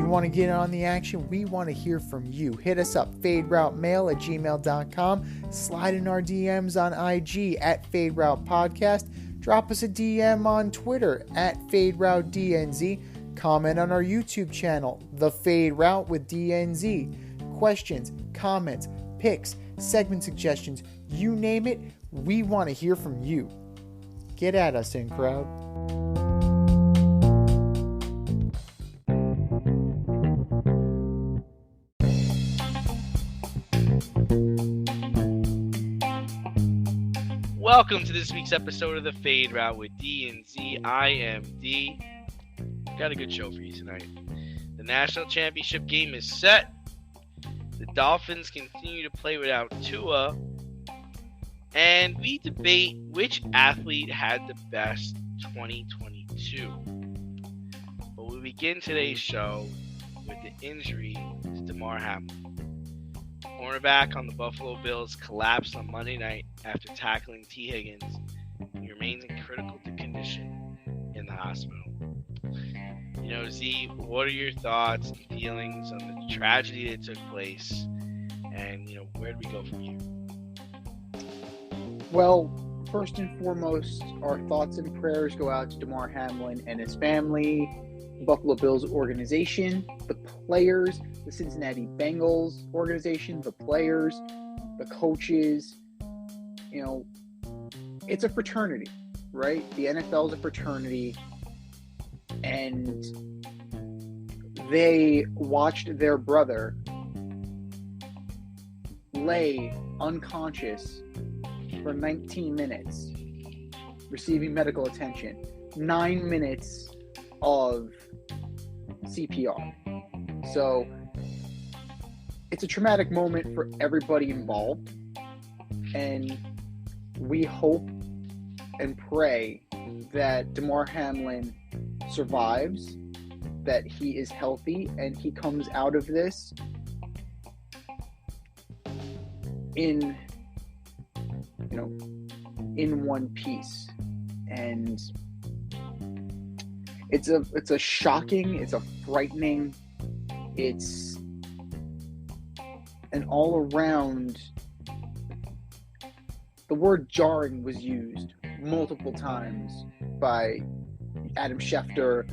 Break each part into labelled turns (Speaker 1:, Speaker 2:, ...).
Speaker 1: You want to get on the action? We want to hear from you. Hit us up, faderoutemail@gmail.com. Slide in our DMs on IG @FadeRoutePodcast. Drop us a DM on Twitter @FadeRouteDNZ. Comment on our YouTube channel, The Fade Route with DNZ. Questions, comments, picks, segment suggestions, you name it, we want to hear from you. Get at us, in crowd.
Speaker 2: Welcome to this week's episode of The Fade Route with D&Z. I am D. Got a good show for you tonight. The national championship game is set. The Dolphins continue to play without Tua. And we debate which athlete had the best 2022. But we begin today's show with the injury to Damar Hamlin. Cornerback on the Buffalo Bills collapsed on Monday night after tackling T. Higgins. He remains in critical condition in the hospital. You know, Z, what are your thoughts and feelings on the tragedy that took place? And, where do we go from here?
Speaker 3: Well, first and foremost, our thoughts and prayers go out to Damar Hamlin and his family, the Buffalo Bills organization, the players, the Cincinnati Bengals organization, the players, the coaches. It's a fraternity, right? The NFL is a fraternity, and they watched their brother lay unconscious for 19 minutes, receiving medical attention, 9 minutes of CPR. So it's a traumatic moment for everybody involved, and we hope and pray that Damar Hamlin survives, that he is healthy, and he comes out of this in one piece. And it's a shocking, it's a frightening, it's an all around. The word jarring was used multiple times by Adam Schefter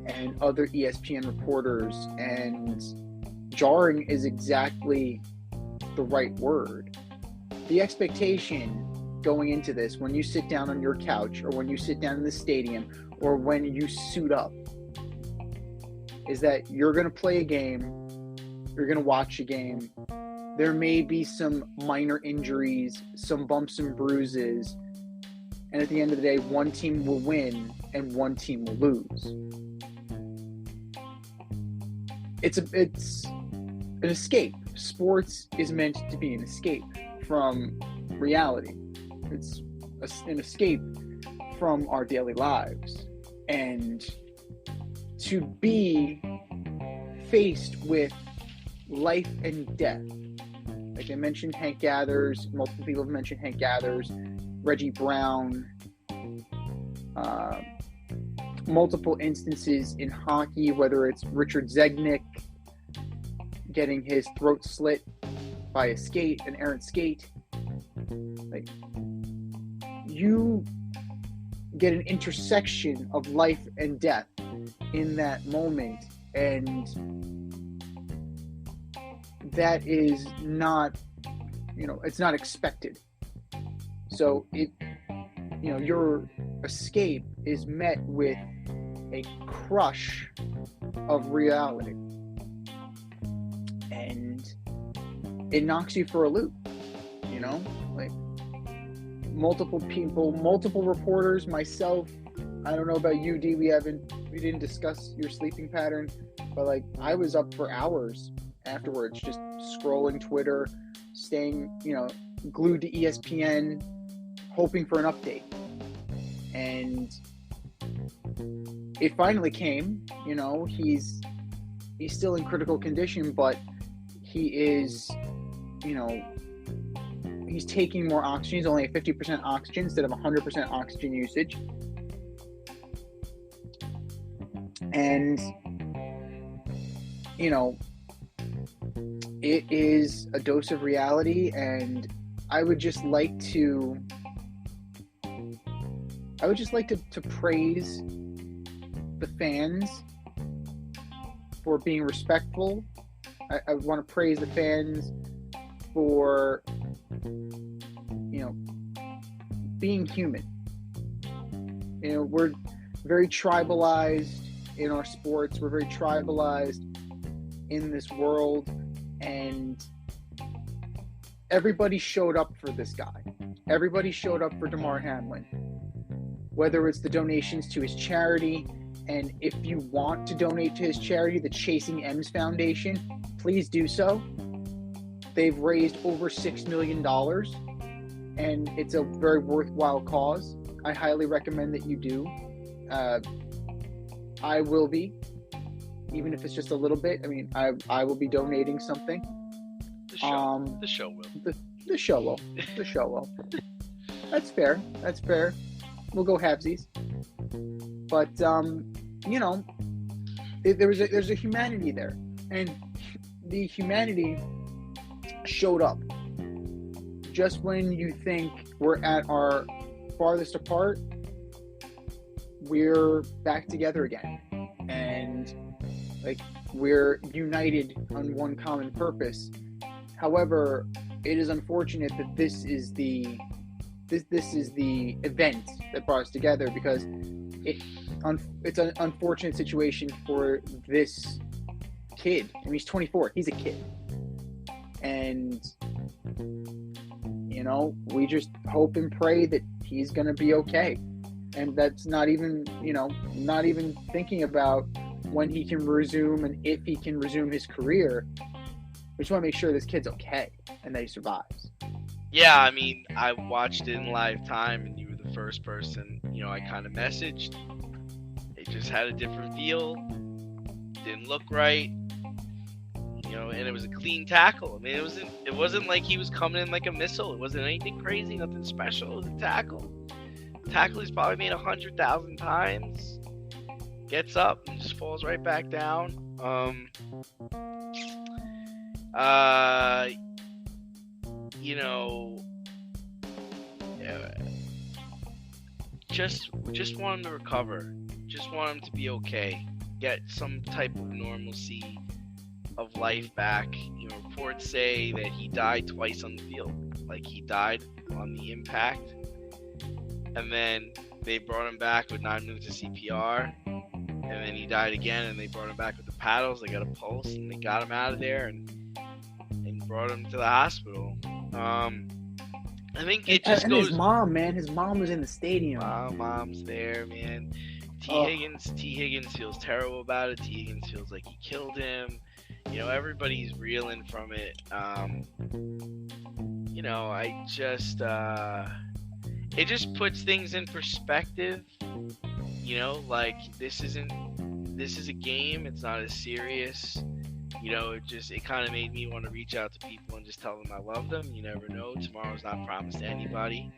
Speaker 3: and other ESPN reporters, and jarring is exactly the right word. The expectation going into this, when you sit down on your couch or when you sit down in the stadium or when you suit up, is that you're going to play a game, you're going to watch a game. There may be some minor injuries, some bumps and bruises, and at the end of the day, one team will win and one team will lose. It's an escape. Sports is meant to be an escape from reality. It's an escape from our daily lives. And to be faced with life and death, like I mentioned Hank Gathers, multiple people have mentioned Hank Gathers, Reggie Brown, multiple instances in hockey, whether it's Richard Zegnick getting his throat slit by an errant skate. Like, you get an intersection of life and death in that moment, and that is not, it's not expected. So your escape is met with a crush of reality, and it knocks you for a loop. Like, multiple people, multiple reporters, myself. I don't know about you, D. We didn't discuss your sleeping pattern, but like, I was up for hours afterwards, just scrolling Twitter, staying, glued to ESPN, hoping for an update. And it finally came. He's still in critical condition, but he is, he's taking more oxygen. He's only at 50% oxygen instead of 100% oxygen usage. And you know, it is a dose of reality, and I would just like to praise the fans for being respectful. I want to praise the fans for, being human. We're very tribalized in our sports. We're very tribalized in this world, and everybody showed up for this guy. Everybody showed up for Damar Hamlin, whether it's the donations to his charity. And if you want to donate to his charity, the Chasing M's Foundation, please do so. They've raised over $6 million, and it's a very worthwhile cause. I highly recommend that you do. I will be, even if it's just a little bit. I mean, I will be donating something.
Speaker 2: The show will.
Speaker 3: The show will. The show will. That's fair. We'll go halvesies. But there's a humanity there, and the humanity showed up just when you think we're at our farthest apart. We're back together again, and we're united on one common purpose. However, it is unfortunate that this is the event that brought us together, because it's an unfortunate situation for this kid. I mean, he's 24. He's a kid, and we just hope and pray that he's gonna be okay. And that's not even thinking about when he can resume and if he can resume his career. We just want to make sure this kid's okay and that he survives.
Speaker 2: Yeah, I mean, I watched it in live time, and you were the first person, I kind of messaged. It just had a different feel. Didn't look right. And it was a clean tackle. I mean, it wasn't like he was coming in like a missile. It wasn't anything crazy, nothing special. It was a tackle. Tackle he's probably made 100,000 times. Gets up and just falls right back down. Just want him to recover. Just want him to be okay. Get some type of normalcy of life back. Reports say that he died twice on the field. Like, he died on the impact, and then they brought him back with 9 minutes of CPR, and then he died again, and they brought him back with the paddles. They got a pulse, and they got him out of there and brought him to the hospital. I think it just goes.
Speaker 3: His mom, man. His mom was in the stadium.
Speaker 2: Mom's there, man. T. Higgins feels terrible about it. T. Higgins feels like he killed him. Everybody's reeling from it. I just it just puts things in perspective. This is a game. It's not as serious. It kind of made me want to reach out to people and just tell them I love them. You never know. Tomorrow's not promised to anybody.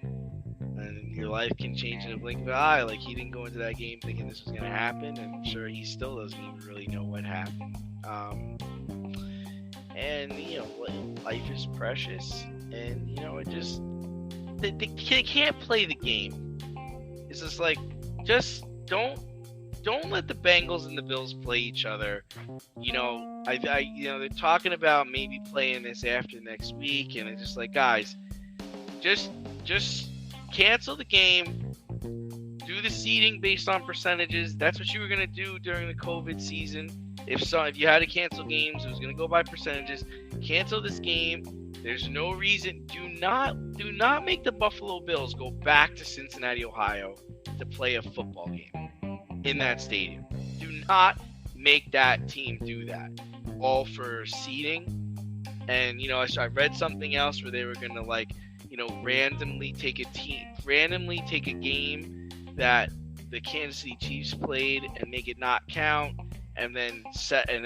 Speaker 2: And your life can change in a blink of an eye. Like, he didn't go into that game thinking this was going to happen. And I'm sure he still doesn't even really know what happened. Life is precious. And, it just... They can't play the game. It's just like, just don't let the Bengals and the Bills play each other. They're talking about maybe playing this after next week, and it's just like, guys, just cancel the game. Do the seeding based on percentages. That's what you were gonna do during the COVID season. If you had to cancel games, it was gonna go by percentages. Cancel this game. There's no reason. Do not make the Buffalo Bills go back to Cincinnati, Ohio to play a football game in that stadium. Do not make that team do that. All for seeding. And I read something else where they were gonna randomly take a game that the Kansas City Chiefs played and make it not count, and then setting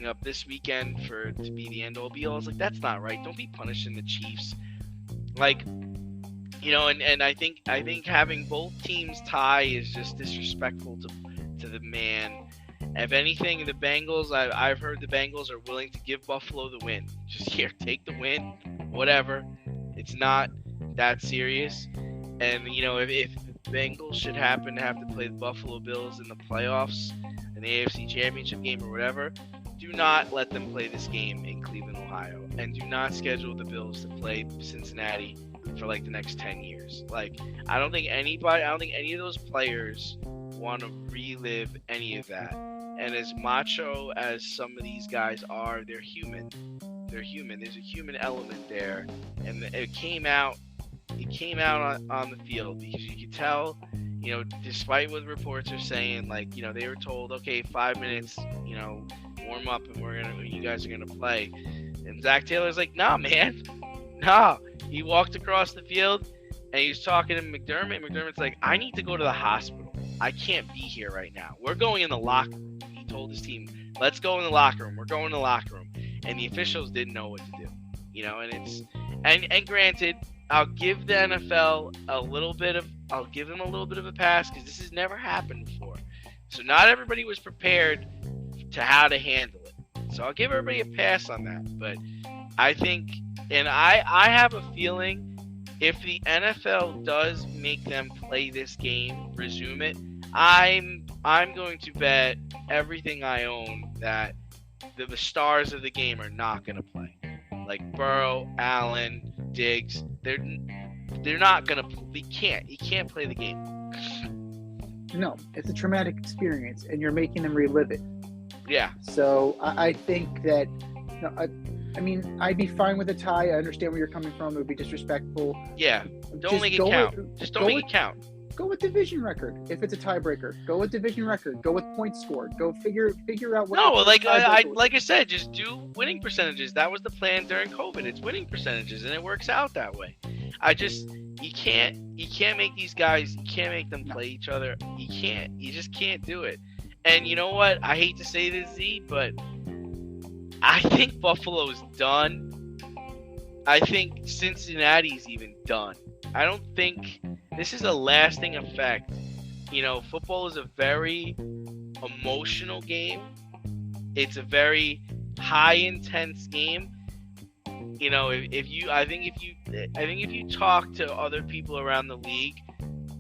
Speaker 2: up this weekend for it to be the end all be all. I was like, that's not right. Don't be punishing the Chiefs. And I think having both teams tie is just disrespectful to the man. If anything, the Bengals, I've heard the Bengals are willing to give Buffalo the win. Just here, take the win, whatever. It's not that serious. And, if Bengals should happen to have to play the Buffalo Bills in the playoffs, in the AFC Championship game or whatever, do not let them play this game in Cleveland, Ohio. And do not schedule the Bills to play Cincinnati for like the next 10 years. Like, I don't think any of those players want to relive any of that. And as macho as some of these guys are, they're human. There's a human element there. And it came out on the field because you could tell, despite what reports are saying, like, they were told, okay, 5 minutes, warm up and you guys are gonna play. And Zach Taylor's like, nah, man. Nah. He walked across the field and he was talking to McDermott. McDermott's like, I need to go to the hospital. I can't be here right now. We're going in the locker room. He told his team, let's go in the locker room. We're going in the locker room. And the officials didn't know what to do. And granted, I'll give the NFL a little bit of a pass because this has never happened before. So not everybody was prepared to how to handle it. So I'll give everybody a pass on that. But I think, and I have a feeling, if the NFL does make them play this game, resume it, I'm going to bet everything I own that the stars of the game are not going to play. Like Burrow, Allen, Diggs, they're not going to. He can't play the game.
Speaker 3: No, it's a traumatic experience, and you're making them relive it.
Speaker 2: Yeah.
Speaker 3: So I think that, I mean, I'd be fine with a tie. I understand where you're coming from. It would be disrespectful.
Speaker 2: Yeah. Don't make it count. Just don't make it count.
Speaker 3: Go with division record. If it's a tiebreaker, go with division record. Go with points scored. Go figure out what.
Speaker 2: No, like I said, just do winning percentages. That was the plan during COVID. It's winning percentages, and it works out that way. You can't make these guys. You can't make them play each other. You just can't do it. And you know what? I hate to say this, Z, but I think Buffalo's done. I think Cincinnati's even done. I don't think this is a lasting effect. Football is a very emotional game. It's a very high intense game. I think if you talk to other people around the league,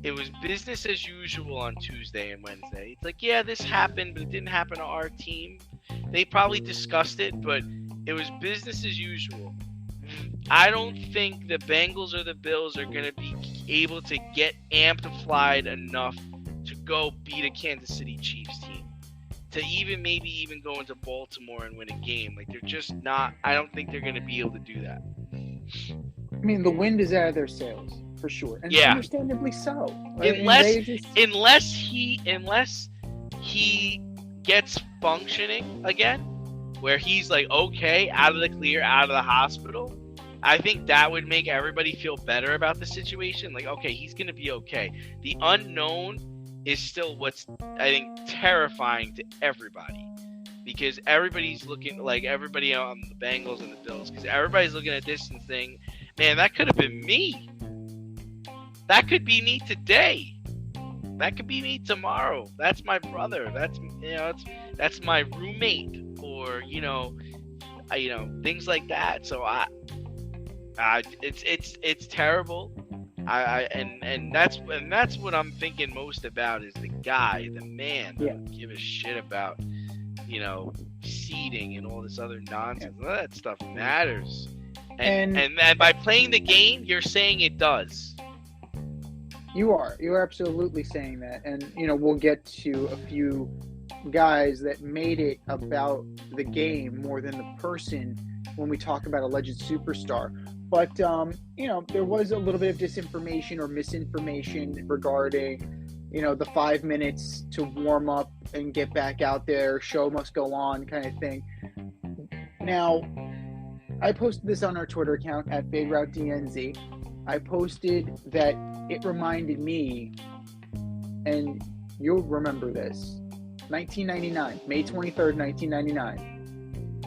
Speaker 2: it was business as usual on Tuesday and Wednesday. It's like, yeah, this happened, but it didn't happen to our team. They probably discussed it, but it was business as usual. I don't think the Bengals or the Bills are going to be able to get amplified enough to go beat a Kansas City Chiefs team. To maybe go into Baltimore and win a game. Like, they're just not. I don't think they're going to be able to do that.
Speaker 3: I mean, the wind is out of their sails, for sure. And
Speaker 2: yeah.
Speaker 3: Understandably so. Right?
Speaker 2: Unless he gets functioning again, where he's like, okay, out of the clear, out of the hospital, I think that would make everybody feel better about the situation. Like, okay, he's going to be okay. The unknown is still what's, I think, terrifying to everybody. Because everybody's looking, like everybody on the Bengals and the Bills, because everybody's looking at this and saying, man, that could have been me. That could be me today. That could be me tomorrow. That's my brother. That's my roommate, or things like that. So it's terrible. And that's what I'm thinking most about is the guy, the man.
Speaker 3: Yeah.
Speaker 2: Don't give a shit about seeding and all this other nonsense. None of that stuff matters. And by playing the game, you're saying it does.
Speaker 3: You're absolutely saying that. And we'll get to a few guys that made it about the game more than the person when we talk about alleged superstar. But there was a little bit of disinformation or misinformation regarding the 5 minutes to warm up and get back out there, show must go on kind of thing. Now, I posted this on our Twitter account at FadeRouteDNZ. I posted that it reminded me, and you'll remember this, 1999, May 23rd, 1999.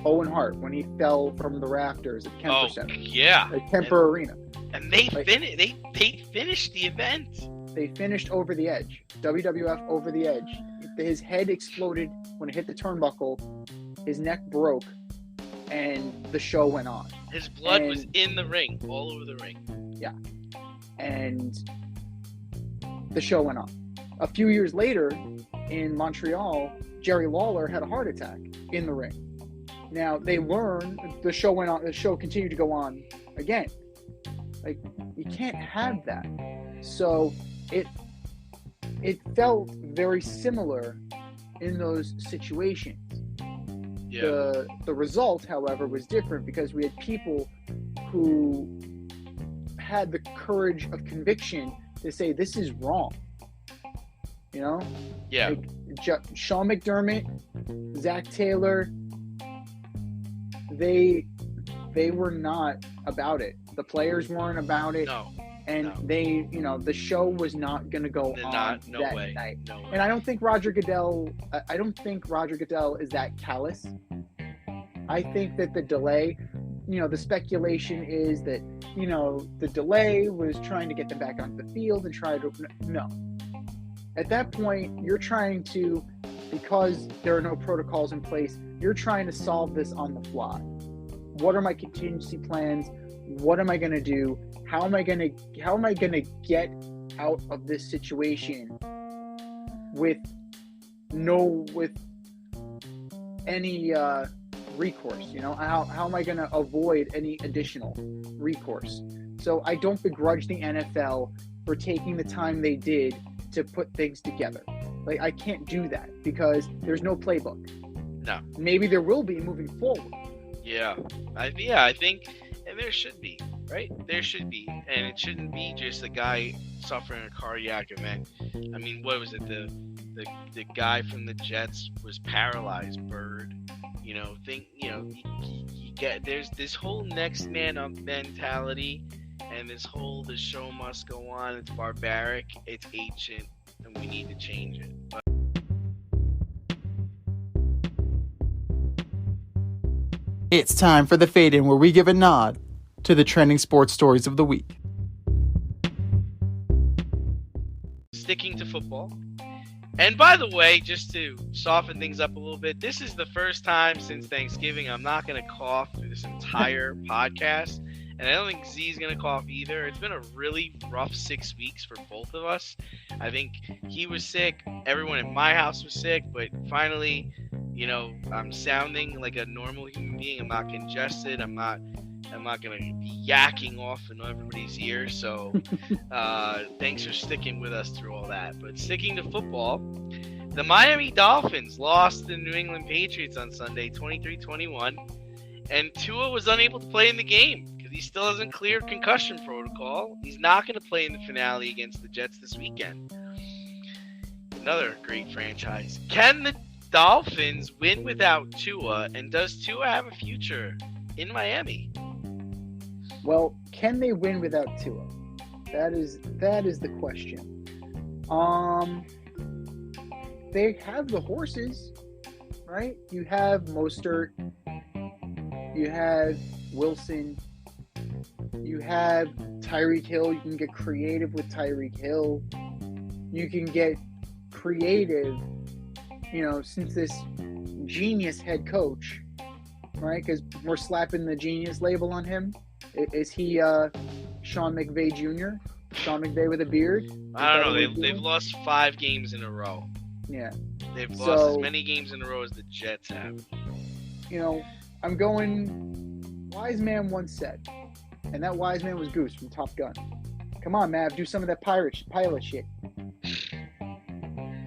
Speaker 3: Owen Hart, when he fell from the rafters at Kemper Center.
Speaker 2: Yeah.
Speaker 3: At Kemper Arena.
Speaker 2: And they finished the event.
Speaker 3: They finished over the edge. WWF over the edge. his head exploded when it hit the turnbuckle. His neck broke, and the show went on.
Speaker 2: His blood was in the ring, all over the ring.
Speaker 3: Yeah, and the show went on. A few years later, in Montreal, Jerry Lawler had a heart attack in the ring. Now they learned the show went on. The show continued to go on again. Like, you can't have that. So it felt very similar in those situations.
Speaker 2: Yeah.
Speaker 3: The result, however, was different because we had people who had the courage of conviction to say this is wrong. You know?
Speaker 2: Yeah.
Speaker 3: Like Sean McDermott, Zach Taylor, they were not about it. The players weren't about it.
Speaker 2: No.
Speaker 3: And they, the show was not going to go on that night.
Speaker 2: No way.
Speaker 3: And I don't think Roger Goodell is that callous. I think that the delay, the speculation is that, the delay was trying to get them back onto the field and try to, no. At that point, you're trying to, because there are no protocols in place, you're trying to solve this on the fly. What are my contingency plans? What am I going to do? How am I going to get out of this situation with any recourse? How am I going to avoid any additional recourse? So I don't begrudge the NFL for taking the time they did to put things together. Like, I can't do that because there's no playbook.
Speaker 2: No.
Speaker 3: Maybe there will be moving forward.
Speaker 2: Yeah. I think, and there should be, right? There should be. And it shouldn't be just a guy suffering a cardiac event. I mean, what was it? The guy from the Jets was paralyzed, Bird. You get, there's this whole next man up mentality, and this whole, the show must go on. It's barbaric, it's ancient, and we need to change it. But
Speaker 1: it's time for the Fade In, where we give a nod to the trending sports stories of the week.
Speaker 2: Sticking to football. And by the way, just to soften things up a little bit, this is the first time since Thanksgiving I'm not going to cough through this entire podcast. And I don't think Z's going to cough either. It's been a really rough 6 weeks for both of us. I think he was sick. Everyone in my house was sick. But finally, I'm sounding like a normal human being. I'm not congested. I'm not going to be yakking off in everybody's ears. So thanks for sticking with us through all that. But sticking to football, the Miami Dolphins lost to the New England Patriots on Sunday, 23-21. And Tua was unable to play in the game because he still hasn't cleared concussion protocol. He's not going to play in the finale against the Jets this weekend. Another great franchise. Can the Dolphins win without Tua? And does Tua have a future in Miami?
Speaker 3: Well, can they win without Tua? That is the question. They have the horses, right? You have Mostert, you have Wilson, you have Tyreek Hill. You can get creative with Tyreek Hill. You can get creative, since this genius head coach, right? Because we're slapping the genius label on him. Is he Sean McVay Jr.? Sean McVay with a beard?
Speaker 2: I don't know. They've lost 5 games in a row.
Speaker 3: Yeah.
Speaker 2: They've lost as many games in a row as the Jets have.
Speaker 3: I'm going, wise man once said, and that wise man was Goose from Top Gun. Come on, Mav, do some of that pilot shit.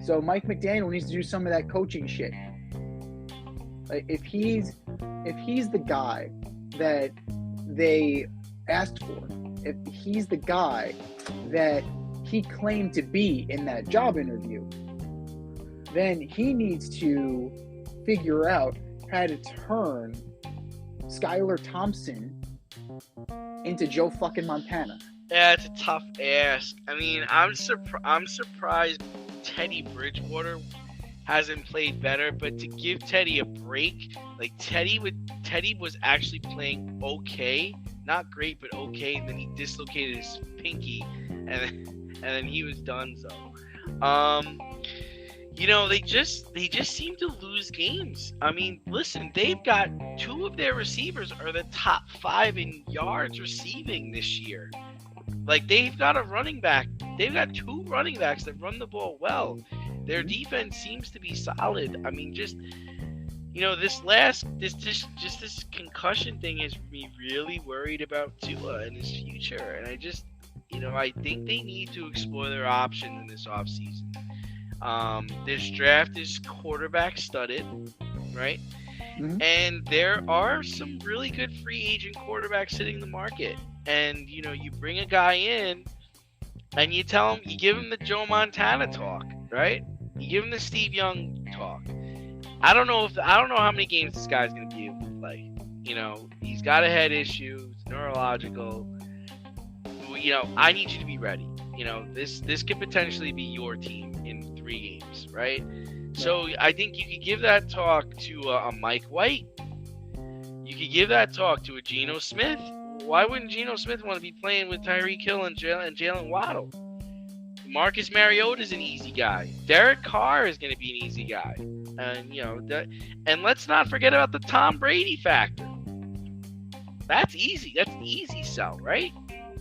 Speaker 3: So Mike McDaniel needs to do some of that coaching shit. Like, if he's the guy that they asked for, if he's the guy that he claimed to be in that job interview, then he needs to figure out how to turn Skylar Thompson into Joe fucking Montana.
Speaker 2: Yeah, it's a tough ask. I mean, I'm surprised Teddy Bridgewater hasn't played better, but to give Teddy a break, like Teddy was actually playing okay, not great, but okay. And then he dislocated his pinky, and then he was done. So, they just seem to lose games. I mean, listen, they've got 2 of their receivers are the top 5 in yards receiving this year. Like, they've got a running back. They've got 2 running backs that run the ball well. Their defense seems to be solid. I mean, just this concussion thing has me really worried about Tua and his future. And I just, I think they need to explore their options in this offseason. This draft is quarterback studded, right? Mm-hmm. And there are some really good free agent quarterbacks hitting the market. And, you bring a guy in and you give him the Joe Montana talk, right? You give him the Steve Young talk. I don't know how many games this guy's going to be able to play. He's got a head issue, it's neurological. I need you to be ready. This could potentially be your team in 3 games, right? So I think you could give that talk to a Mike White. You could give that talk to a Geno Smith. Why wouldn't Geno Smith want to be playing with Tyreek Hill and Jalen Waddle? Marcus Mariota's an easy guy. Derek Carr is going to be an easy guy. And, and let's not forget about the Tom Brady factor. That's easy. That's an easy sell, right?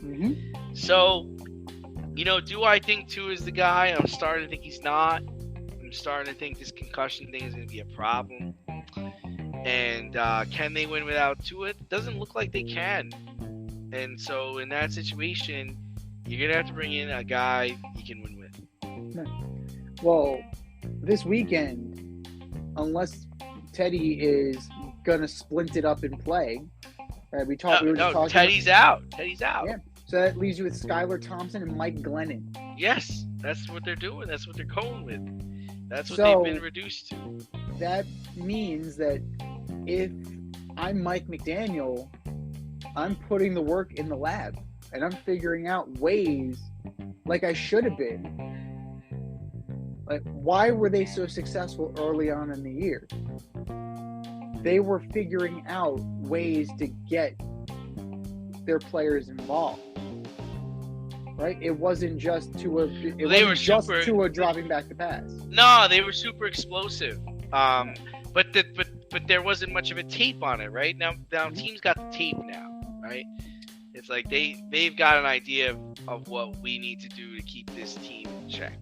Speaker 2: Mm-hmm. So, do I think Tua is the guy? I'm starting to think he's not. I'm starting to think this concussion thing is going to be a problem. And can they win without Tua? It doesn't look like they can. And so in that situation, you're going to have to bring in a guy you can win with.
Speaker 3: Well, this weekend, unless Teddy is going to splint it up and play, right? We were just talking.
Speaker 2: Teddy's out. Teddy's out.
Speaker 3: Yeah. So that leaves you with Skylar Thompson and Mike Glennon.
Speaker 2: Yes, that's what they're doing. That's what they're going with. That's what they've been reduced to.
Speaker 3: That means that if I'm Mike McDaniel, I'm putting the work in the lab and I'm figuring out ways like I should have been. Like, why were they so successful early on in the year? They were figuring out ways to get their players involved. Right? It wasn't just Tua dropping back the pass.
Speaker 2: No, they were super explosive. But there wasn't much of a tape on it, right? Now teams got the tape now, right? It's like they've got an idea of what we need to do to keep this team in check,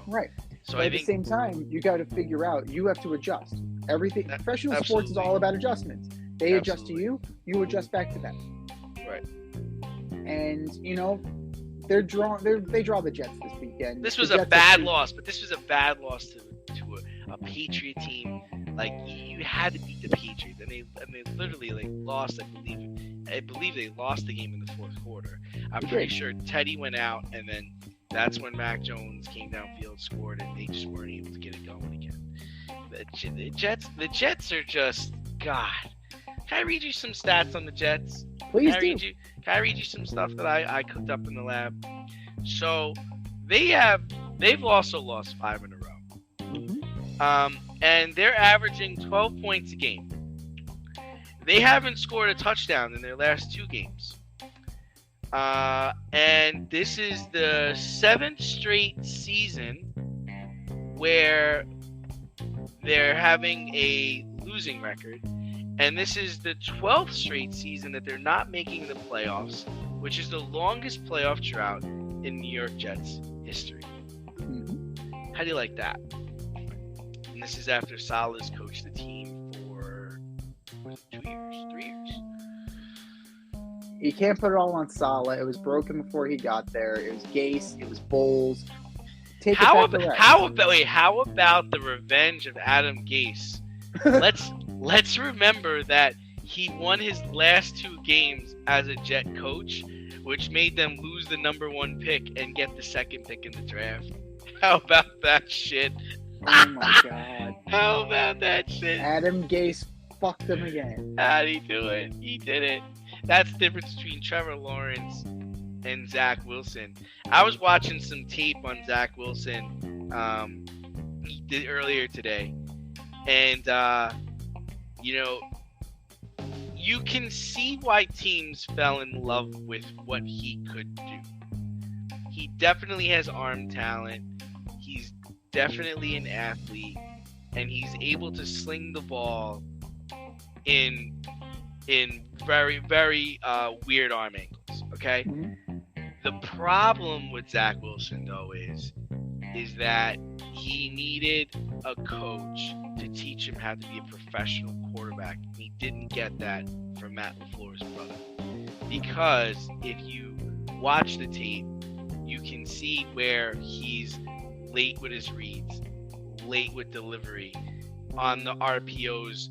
Speaker 3: Right.
Speaker 2: So
Speaker 3: but at the same time, you got to figure out, you have to adjust. Everything. Professional sports is all about adjustments. They adjust to you, you adjust back to them.
Speaker 2: Right.
Speaker 3: And they draw the Jets this weekend.
Speaker 2: This was a bad loss, but this was a bad loss to a Patriot team. Like, you had to beat the Patriots, and they literally lost. I believe they lost the game in the fourth quarter. I'm pretty sure Teddy went out, and then that's when Mac Jones came downfield, scored, and they just weren't able to get it going again. The Jets are just, God. Can I read you some stats on the Jets?
Speaker 3: Please do.
Speaker 2: Can I read you some stuff that I cooked up in the lab? So they've also lost 5 in a row. Mm-hmm. And they're averaging 12 points a game. They haven't scored a touchdown in their last 2 games. And this is the 7th straight season where they're having a losing record. And this is the 12th straight season that they're not making the playoffs, which is the longest playoff drought in New York Jets history. Mm-hmm. How do you like that? And this is after Saleh's coached the team for 2 years, 3 years.
Speaker 3: You can't put it all on Saleh. It was broken before he got there. It was Gase. It was Bowles. How
Speaker 2: about the revenge of Adam Gase? Let's remember that he won his last 2 games as a Jet coach, which made them lose the number 1 pick and get the 2nd pick in the draft. How about that shit?
Speaker 3: Oh my God.
Speaker 2: How about that shit?
Speaker 3: Adam Gase fucked them again.
Speaker 2: How'd he do it? He did it. That's the difference between Trevor Lawrence and Zach Wilson. I was watching some tape on Zach Wilson earlier today. And, you can see why teams fell in love with what he could do. He definitely has arm talent. He's definitely an athlete, and he's able to sling the ball in very, very weird arm angles. Okay.
Speaker 3: Mm-hmm.
Speaker 2: The problem with Zach Wilson though is that he needed a coach to teach him how to be a professional quarterback. He didn't get that from Matt LaFleur's brother. Because if you watch the tape, you can see where he's late with his reads, late with delivery, on the RPOs,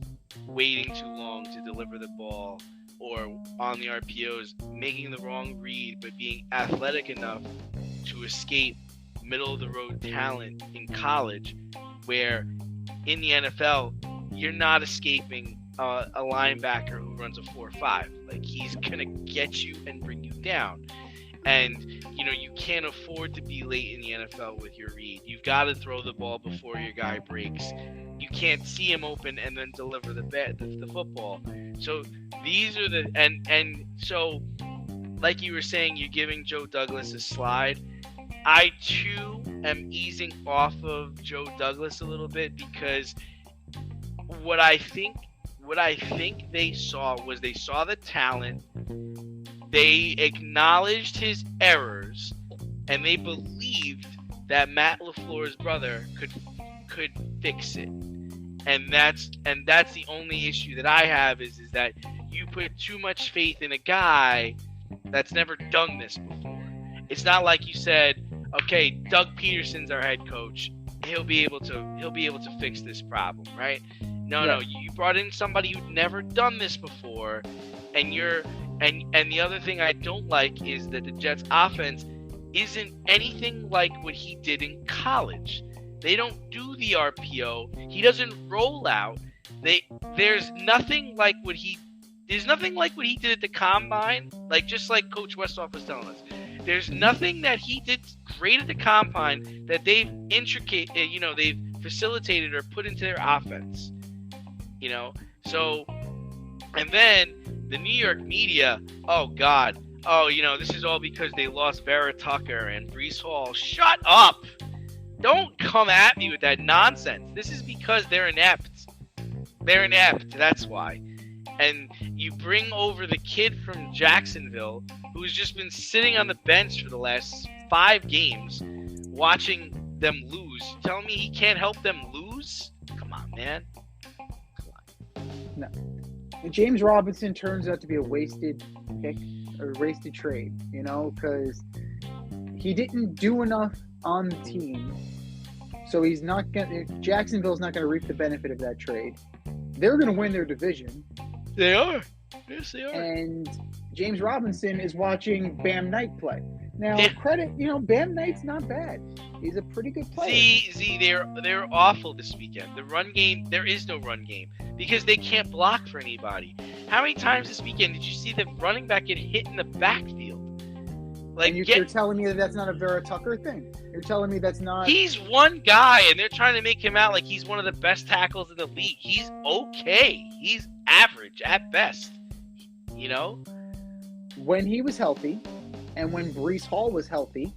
Speaker 2: waiting too long to deliver the ball, or on the RPOs, making the wrong read, but being athletic enough to escape middle-of-the-road talent in college, where in the NFL, you're not escaping a linebacker who runs a 4.5. Like, he's going to get you and bring you down. And, you know, you can't afford to be late in the NFL with your read. You've got to throw the ball before your guy breaks. You can't see him open and then deliver the football. So these are the and so, like you were saying, you're giving Joe Douglas a slide. I too am easing off of Joe Douglas a little bit, because what I think they saw the talent. They acknowledged his errors, and they believed that Matt LaFleur's brother could fix it. And that's the only issue that I have is that you put too much faith in a guy that's never done this before. It's not like you said, okay, Doug Peterson's our head coach. He'll be able to fix this problem, right? No, you brought in somebody who'd never done this before, and the other thing I don't like is that the Jets' offense isn't anything like what he did in college. They don't do the RPO. He doesn't roll out. There's nothing like what he did at the combine. Like, just like Coach Westhoff was telling us, there's nothing that he did great at the combine that they've they've facilitated or put into their offense. You know, so, and then the New York media, oh God, this is all because they lost Vera Tucker and Breece Hall. Shut up! Don't come at me with that nonsense. This is because they're inept. They're inept, that's why. And you bring over the kid from Jacksonville who's just been sitting on the bench for the last 5 games watching them lose. Telling me he can't help them lose? Come on, man.
Speaker 3: No. James Robinson turns out to be a wasted pick or wasted trade, because he didn't do enough on the team. So Jacksonville's not going to reap the benefit of that trade. They're going to win their division.
Speaker 2: They are. Yes, they are.
Speaker 3: And James Robinson is watching Bam Knight play. Now, credit, Bam Knight's not bad. He's a pretty good player.
Speaker 2: See, they're awful this weekend. The run game, there is no run game because they can't block for anybody. How many times this weekend did you see the running back get hit in the backfield? Like,
Speaker 3: you're telling me that that's not a Vera Tucker thing? You're telling me that's not...
Speaker 2: He's one guy, and they're trying to make him out like he's one of the best tackles in the league. He's okay. He's average at best.
Speaker 3: When he was healthy, and when Breece Hall was healthy,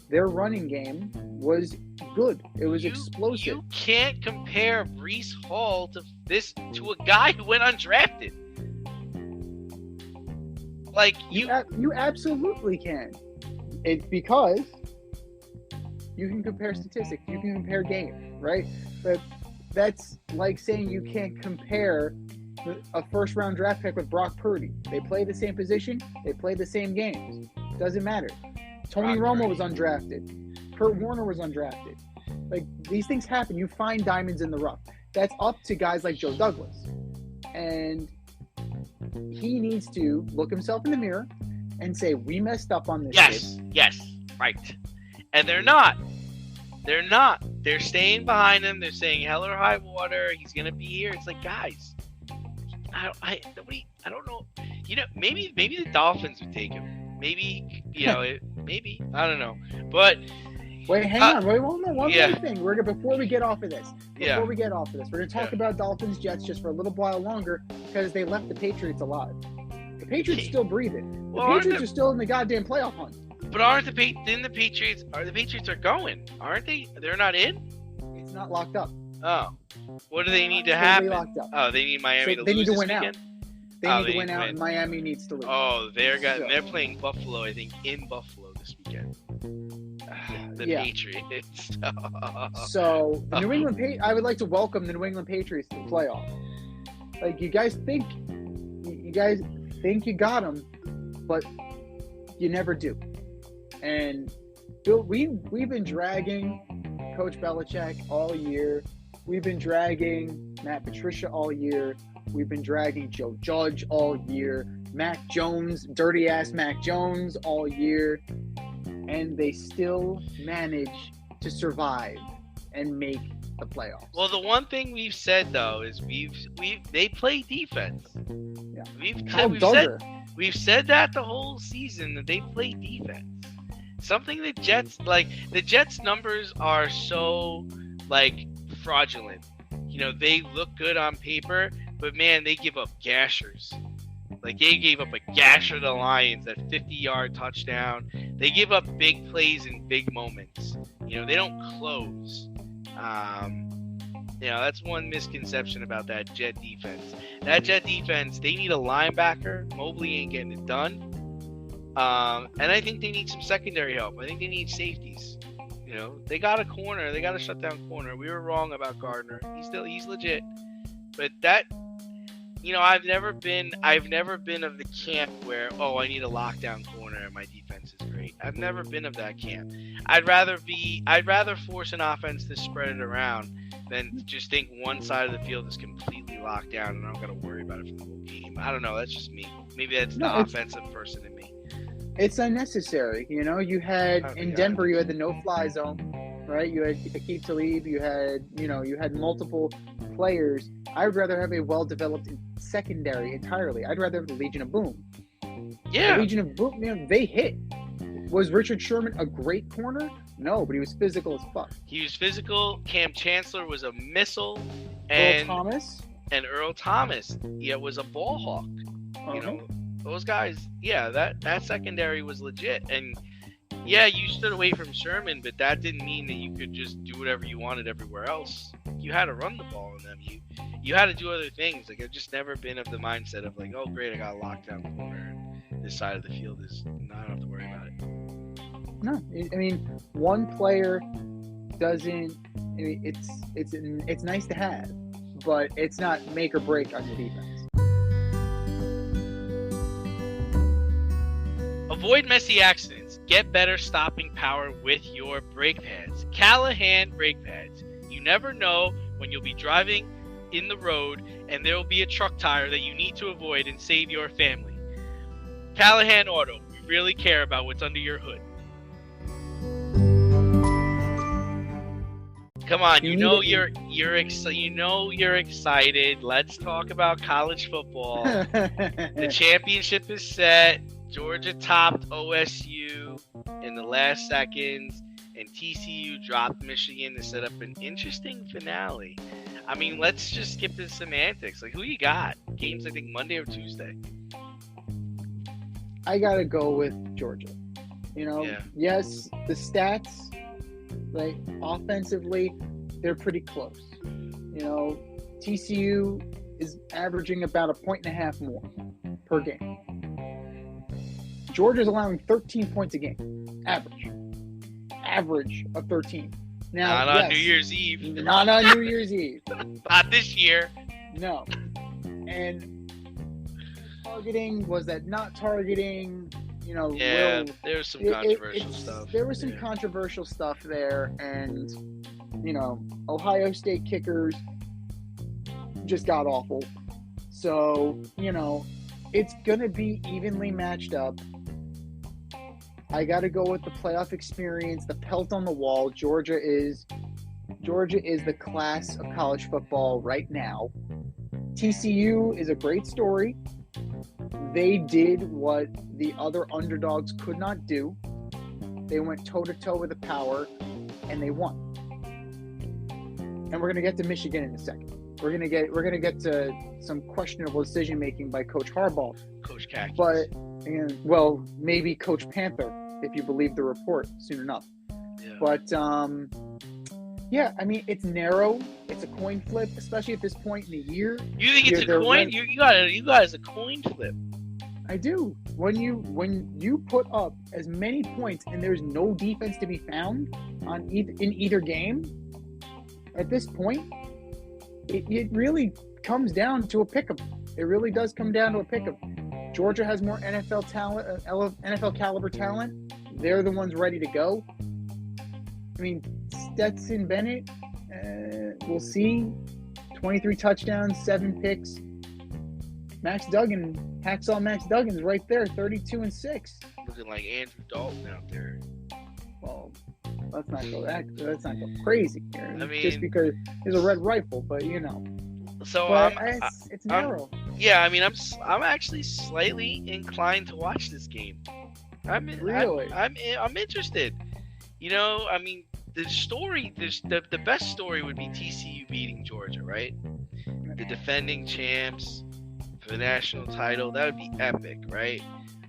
Speaker 3: their running game was good. It was explosive.
Speaker 2: You can't compare Breece Hall to a guy who went undrafted. Like,
Speaker 3: you absolutely can. It's because you can compare statistics, you can compare game, right? But that's like saying you can't compare a first-round draft pick with Brock Purdy. They play the same position, they play the same games. Doesn't matter. Tony Romo was undrafted. Kurt Warner was undrafted. Like, these things happen. You find diamonds in the rough. That's up to guys like Joe Douglas. And he needs to look himself in the mirror and say, we messed up on this.
Speaker 2: Yes, right. And they're not. They're staying behind him. They're saying hell or high water. He's going to be here. It's like, guys, I don't know. Maybe the Dolphins would take him. Maybe, maybe. I don't know. But
Speaker 3: wait, hang on. Wait, one more thing. Before we get off of this, we're going to talk about Dolphins Jets just for a little while longer because they left the Patriots alive. The Patriots still breathing. The Patriots are still in the goddamn playoff hunt.
Speaker 2: But aren't the Patriots? The Patriots are going, aren't they? They're not in.
Speaker 3: It's not locked up.
Speaker 2: Oh. What do they need to
Speaker 3: It's
Speaker 2: happen?
Speaker 3: locked up.
Speaker 2: Oh, they need Miami
Speaker 3: So
Speaker 2: to
Speaker 3: they
Speaker 2: lose
Speaker 3: need to
Speaker 2: this
Speaker 3: win out.
Speaker 2: weekend?
Speaker 3: They
Speaker 2: Oh,
Speaker 3: need
Speaker 2: they
Speaker 3: to win
Speaker 2: need to
Speaker 3: out,
Speaker 2: win.
Speaker 3: and Miami needs to lose.
Speaker 2: Oh, they're playing Buffalo, I think, in Buffalo this weekend. The Patriots.
Speaker 3: So the New England I would like to welcome the New England Patriots to the playoffs. Like, you guys think you got them, but you never do. And we've been dragging Coach Belichick all year. We've been dragging Matt Patricia all year. We've been dragging Joe Judge all year. Mac Jones, dirty ass Mac Jones all year. And they still manage to survive and make the playoffs.
Speaker 2: Well, the one thing we've said though is they play defense.
Speaker 3: Yeah.
Speaker 2: We've said that the whole season, that they play defense. Something the Jets numbers are so fraudulent. They look good on paper, but man, they give up gashers. Like, they gave up a gasher to the Lions, that 50-yard touchdown. They give up big plays in big moments. They don't close. That's one misconception about that Jet defense. That Jet defense, they need a linebacker. Mobley ain't getting it done. And I think they need some secondary help. I think they need safeties. They got a corner. They got a shutdown corner. We were wrong about Gardner. He's legit. But that, I've never been of the camp where, I need a lockdown corner and my defense is great. I've never been of that camp. I'd rather force an offense to spread it around than just think one side of the field is completely locked down and I don't got to worry about it for the whole game. I don't know. That's just me. Maybe that's the offensive person in me.
Speaker 3: It's unnecessary. You had in Denver, you had the no-fly zone, right? You had Aqib Talib. You had multiple players. I would rather have a well-developed secondary entirely. I'd rather have the Legion of Boom.
Speaker 2: Yeah.
Speaker 3: The Legion of Boom, they hit. Was Richard Sherman a great corner? No, but he was physical as fuck.
Speaker 2: He was physical. Cam Chancellor was a missile. And Earl Thomas, was a ball hawk. Those guys, that secondary was legit. And you stood away from Sherman, but that didn't mean that you could just do whatever you wanted everywhere else. You had to run the ball in them. You had to do other things. Like, I've just never been of the mindset of like, oh great, I got a lockdown corner and this side of the field is I don't have to worry about it.
Speaker 3: No, I mean, one player doesn't. I mean, it's nice to have, but it's not make or break on your defense.
Speaker 2: Avoid messy accidents. Get better stopping power with your brake pads. Callahan brake pads. You never know when you'll be driving in the road and there will be a truck tire that you need to avoid and save your family. Callahan Auto. We really care about what's under your hood. Come on, you're excited. Let's talk about college football. The championship is set. Georgia topped OSU in the last seconds, and TCU dropped Michigan to set up an interesting finale. I mean, let's just skip the semantics. Like, who you got? Games, I think, Monday or Tuesday.
Speaker 3: I gotta go with Georgia. Yes, the stats, like, offensively, they're pretty close. TCU is averaging about 1.5 more per game. Georgia's allowing 13 points a game. Average of 13. Now,
Speaker 2: not on New Year's Eve.
Speaker 3: Not on New Year's Eve.
Speaker 2: Not this year.
Speaker 3: No. And targeting, was that not targeting?
Speaker 2: There was some controversial stuff.
Speaker 3: There was some controversial stuff there, and Ohio State kickers just got awful. So, it's gonna be evenly matched up. I got to go with the playoff experience, the pelt on the wall. Georgia is the class of college football right now. TCU is a great story. They did what the other underdogs could not do. They went toe-to-toe with the power, and they won. And we're going to get to Michigan in a second. We're going to get to some questionable decision-making by Coach Harbaugh.
Speaker 2: Coach Khakis.
Speaker 3: But maybe Coach Panther, if you believe the report, soon enough.
Speaker 2: Yeah.
Speaker 3: But Yeah, I mean, it's narrow. It's a coin flip, especially at this point in the year.
Speaker 2: You think it's a coin? You got it as a coin flip.
Speaker 3: I do. When you put up as many points and there's no defense to be found in either game, at this point, it really comes down to a pick'em. It really does come down to a pick'em. Georgia has more NFL talent, NFL caliber talent. They're the ones ready to go. I mean, Stetson Bennett, we'll see. 23 touchdowns, 7 picks. Hacksaw Max Duggan's right there, 32-6.
Speaker 2: Looking like Andrew Dalton out there.
Speaker 3: Well, let's not go crazy here.
Speaker 2: I mean,
Speaker 3: just because there's a red rifle, but you know.
Speaker 2: So
Speaker 3: it's narrow.
Speaker 2: Yeah, I mean, I'm actually slightly inclined to watch this game. I'm interested. You know, I mean, the best story would be TCU beating Georgia, right? The defending champs for the national title. That would be epic, right?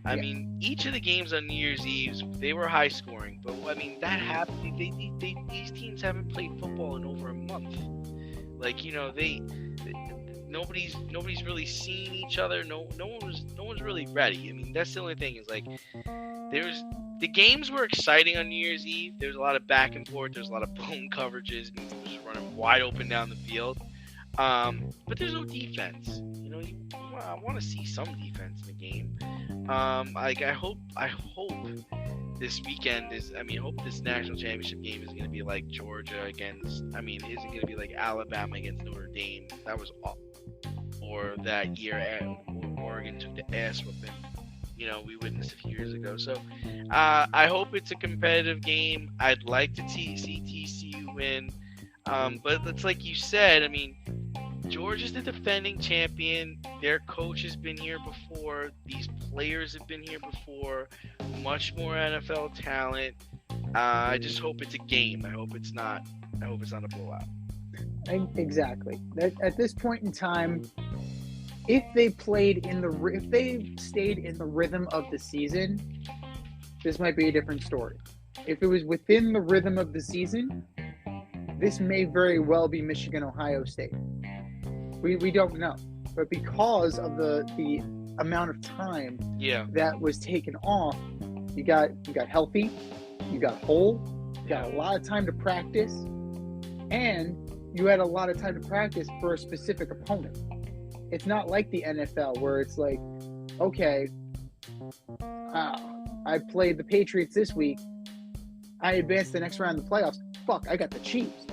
Speaker 2: I mean, each of the games on New Year's Eve, they were high scoring, but I mean, that happened. These teams haven't played football in over a month. Like, you know, nobody's really seen each other. No one's really ready. I mean, that's the only thing is like the games were exciting on New Year's Eve. There's a lot of back and forth. There's a lot of blown coverages. And just running wide open down the field. But there's no defense. You know, I want to see some defense in the game. I hope this weekend I hope this national championship game is going to be like Georgia against. I mean, isn't going to be like Alabama against Notre Dame. That was awful. Or that year Oregon took the ass whooping. You know, we witnessed a few years ago. So, I hope it's a competitive game. I'd like to see TCU win. But it's like you said, I mean, Georgia's the defending champion. Their coach has been here before. These players have been here before. Much more NFL talent. I just hope it's a game. I hope it's not a blowout.
Speaker 3: Exactly. At this point in time, if they stayed in the rhythm of the season, this might be a different story. If it was within the rhythm of the season, this may very well be Michigan, Ohio State. We don't know, but because of the amount of time that was taken off, you got healthy, you got whole, you got a lot of time to practice, and you had a lot of time to practice for a specific opponent. It's not like the NFL where it's like, okay, I played the Patriots this week, I advanced the next round of the playoffs. Fuck, I got the Chiefs.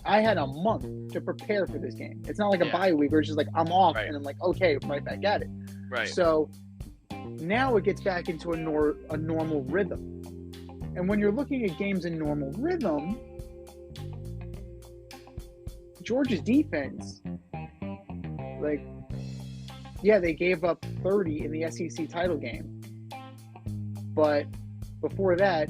Speaker 3: I had a month to prepare for this game. It's not like a bye week where it's just like, I'm off, and I'm like, okay, I'm right back at it.
Speaker 2: Right.
Speaker 3: So now it gets back into a normal rhythm. And when you're looking at games in normal rhythm, Georgia's defense, they gave up 30 in the SEC title game. But before that,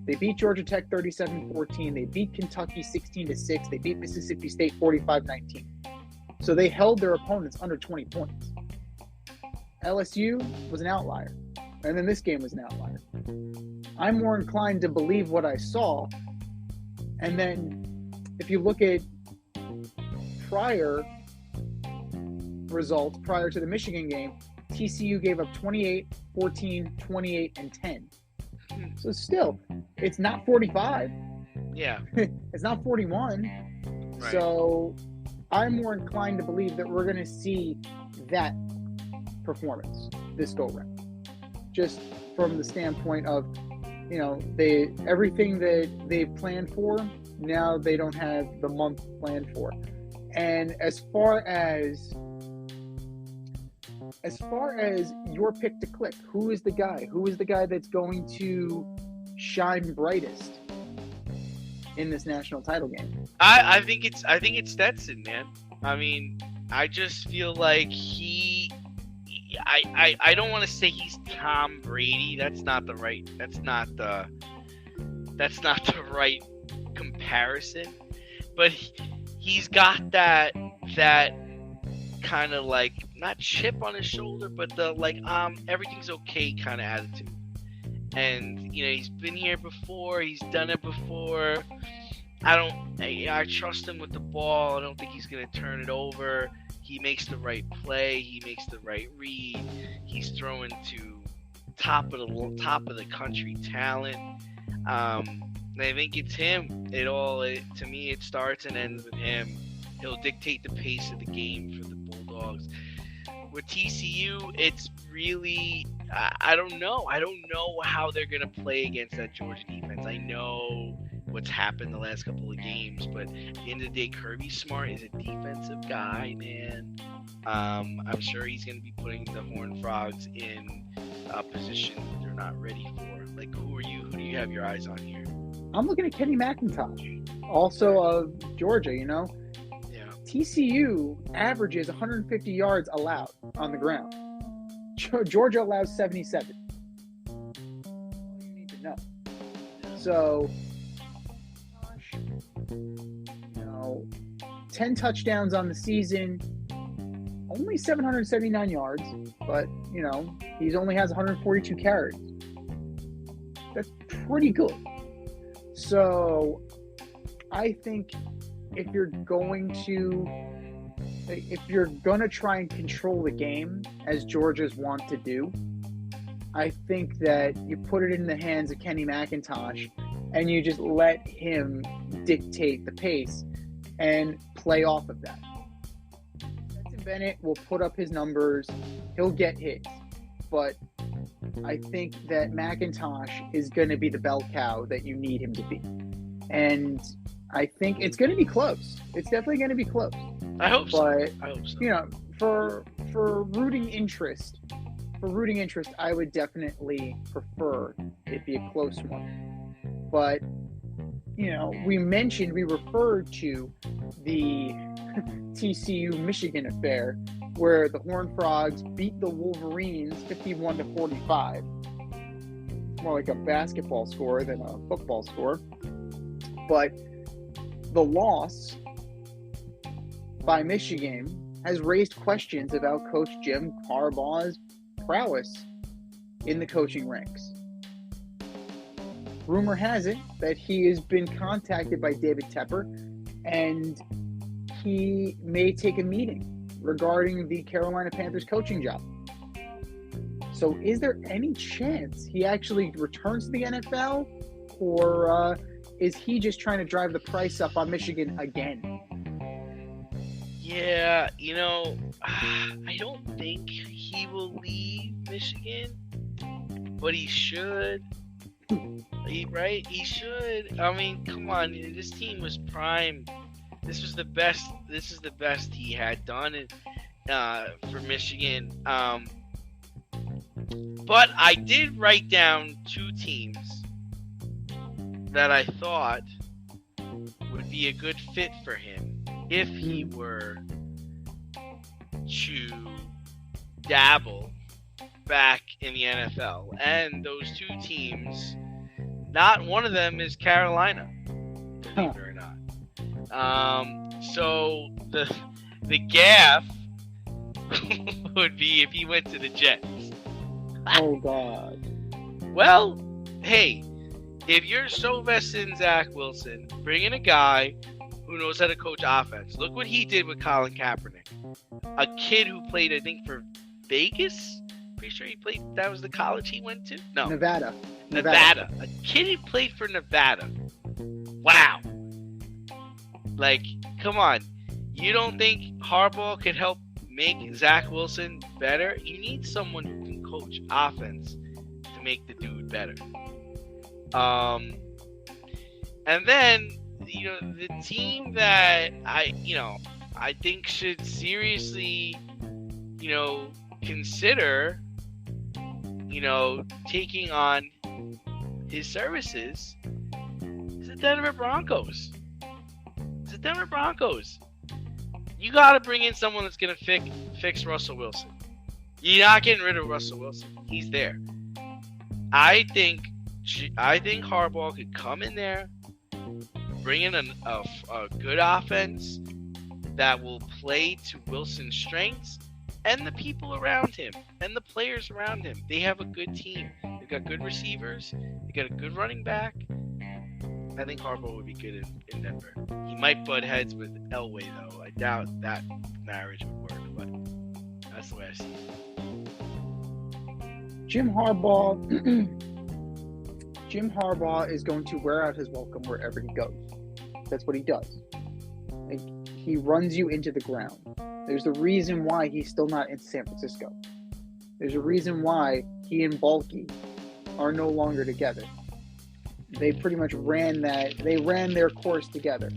Speaker 3: they beat Georgia Tech 37-14. They beat Kentucky 16-6. They beat Mississippi State 45-19. So they held their opponents under 20 points. LSU was an outlier. And then this game was an outlier. I'm more inclined to believe what I saw. And then if you look at prior results, prior to the Michigan game, TCU gave up 28, 14, 28, and 10. So still, it's not 45.
Speaker 2: Yeah.
Speaker 3: It's not 41. Right. So I'm more inclined to believe that we're going to see that performance this go round. Just from the standpoint of, you know, everything that they've planned for, now they don't have the month planned for. And as far as your pick to click, who is the guy? Who is the guy that's going to shine brightest in this national title game?
Speaker 2: I think it's Stetson, man. I mean, I just feel like I don't want to say he's Tom Brady. That's not the right comparison. But he's got that kind of like, not chip on his shoulder, but the like everything's okay kind of attitude. And, he's been here before. He's done it before. I trust him with the ball. I don't think he's going to turn it over. He makes the right play. He makes the right read. He's throwing to top of the country talent. I think it's him. To me, it starts and ends with him. He'll dictate the pace of the game for the Bulldogs. With TCU, it's really, I don't know. I don't know how they're going to play against that Georgia defense. I know what's happened the last couple of games, but at the end of the day, Kirby Smart is a defensive guy, man. I'm sure he's going to be putting the Horned Frogs in a position they're not ready for. Like, who do you have your eyes on here?
Speaker 3: I'm looking at Kenny McIntosh, also of Georgia, Yeah. TCU averages 150 yards allowed on the ground. Georgia allows 77. All you need to know. So, 10 touchdowns on the season, only 779 yards, but, he only has 142 carries. That's pretty good. So, I think if you're going to try and control the game, as Georgia's want to do, I think that you put it in the hands of Kenny McIntosh and you just let him dictate the pace and play off of that. Stetson Bennett will put up his numbers. He'll get hits. But I think that McIntosh is going to be the bell cow that you need him to be. And I think it's going to be close. It's definitely going to be close.
Speaker 2: I hope so.
Speaker 3: But,
Speaker 2: I hope so.
Speaker 3: For rooting interest, I would definitely prefer it be a close one. But, we referred to the TCU Michigan affair where the Horned Frogs beat the Wolverines 51-45. More like a basketball score than a football score. But the loss by Michigan has raised questions about Coach Jim Harbaugh's prowess in the coaching ranks. Rumor has it that he has been contacted by David Tepper and he may take a meeting regarding the Carolina Panthers coaching job. So is there any chance he actually returns to the NFL, or is he just trying to drive the price up on Michigan again?
Speaker 2: Yeah, I don't think he will leave Michigan, but he should. He should. I mean, come on. This team was primed. This is the best he had done for Michigan. But I did write down two teams that I thought would be a good fit for him if he were to dabble back in the NFL. And those two teams, not one of them is Carolina, believe it or not. So the gaffe would be if he went to the Jets.
Speaker 3: Oh, God.
Speaker 2: Well, hey, if you're so vested in Zach Wilson, bring in a guy who knows how to coach offense. Look what he did with Colin Kaepernick. A kid who played, I think, for Vegas. Pretty sure he played, that was the college he went to? No.
Speaker 3: Nevada.
Speaker 2: A kid who played for Nevada. Wow. Like, come on. You don't think Harbaugh could help make Zach Wilson better? You need someone who can coach offense to make the dude better. And then, the team that I think should seriously, consider, taking on his services is the Denver Broncos. You got to bring in someone that's going to fix Russell Wilson. You're not getting rid of Russell Wilson. He's there. I think Harbaugh could come in there, bring in a good offense that will play to Wilson's strengths and the people around him and the players around him. They have a good team. They got good receivers. They got a good running back. I think Harbaugh would be good in Denver. He might butt heads with Elway, though. I doubt that marriage would work, but that's the way I see it.
Speaker 3: Jim Harbaugh is going to wear out his welcome wherever he goes. That's what he does. Like, he runs you into the ground. There's a reason why he's still not in San Francisco. There's a reason why he and Balky are no longer together. They pretty much ran their course together.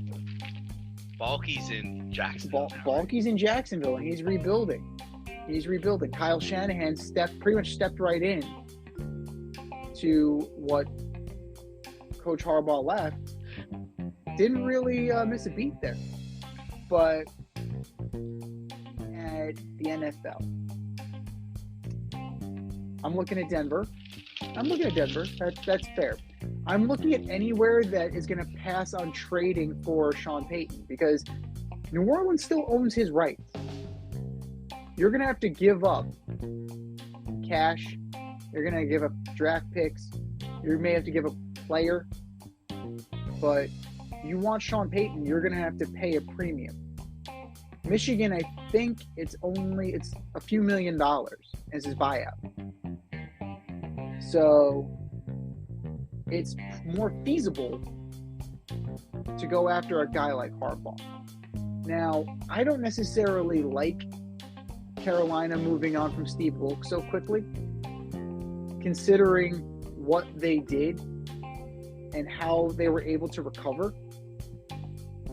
Speaker 2: Balky's in Jacksonville.
Speaker 3: Balky's in Jacksonville, and he's rebuilding. Kyle Shanahan pretty much stepped right in to what Coach Harbaugh left. Didn't really miss a beat there. But at the NFL, I'm looking at Denver. That's fair. I'm looking at anywhere that is going to pass on trading for Sean Payton, because New Orleans still owns his rights. You're going to have to give up cash. You're going to give up draft picks. You may have to give up player. But you want Sean Payton, you're going to have to pay a premium. Michigan, I think it's a few $1 million as his buyout. So it's more feasible to go after a guy like Harbaugh. Now, I don't necessarily like Carolina moving on from Steve Wilkes so quickly, considering what they did and how they were able to recover.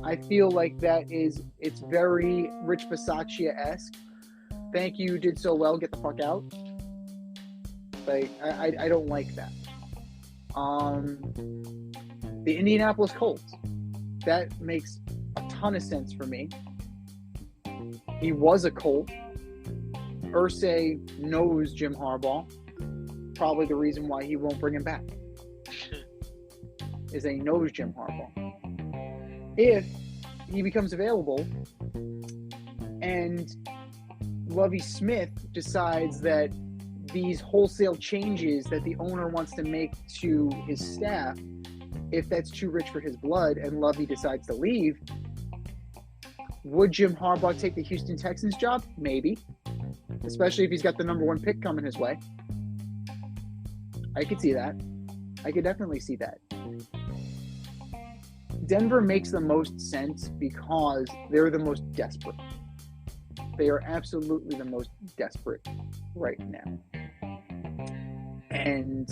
Speaker 3: I feel like it's very Rich Bisaccia-esque. Thank you, did so well, get the fuck out. Like, I don't like that. The Indianapolis Colts, that makes a ton of sense for me. He was a Colt. Irsay knows Jim Harbaugh. Probably the reason why he won't bring him back is that he knows Jim Harbaugh. If he becomes available and Lovie Smith decides that these wholesale changes that the owner wants to make to his staff, if that's too rich for his blood and Lovie decides to leave, would Jim Harbaugh take the Houston Texans job? Maybe. Especially if he's got the number 1 pick coming his way. I could see that. I could definitely see that. Denver makes the most sense because they're the most desperate. They are absolutely the most desperate right now. And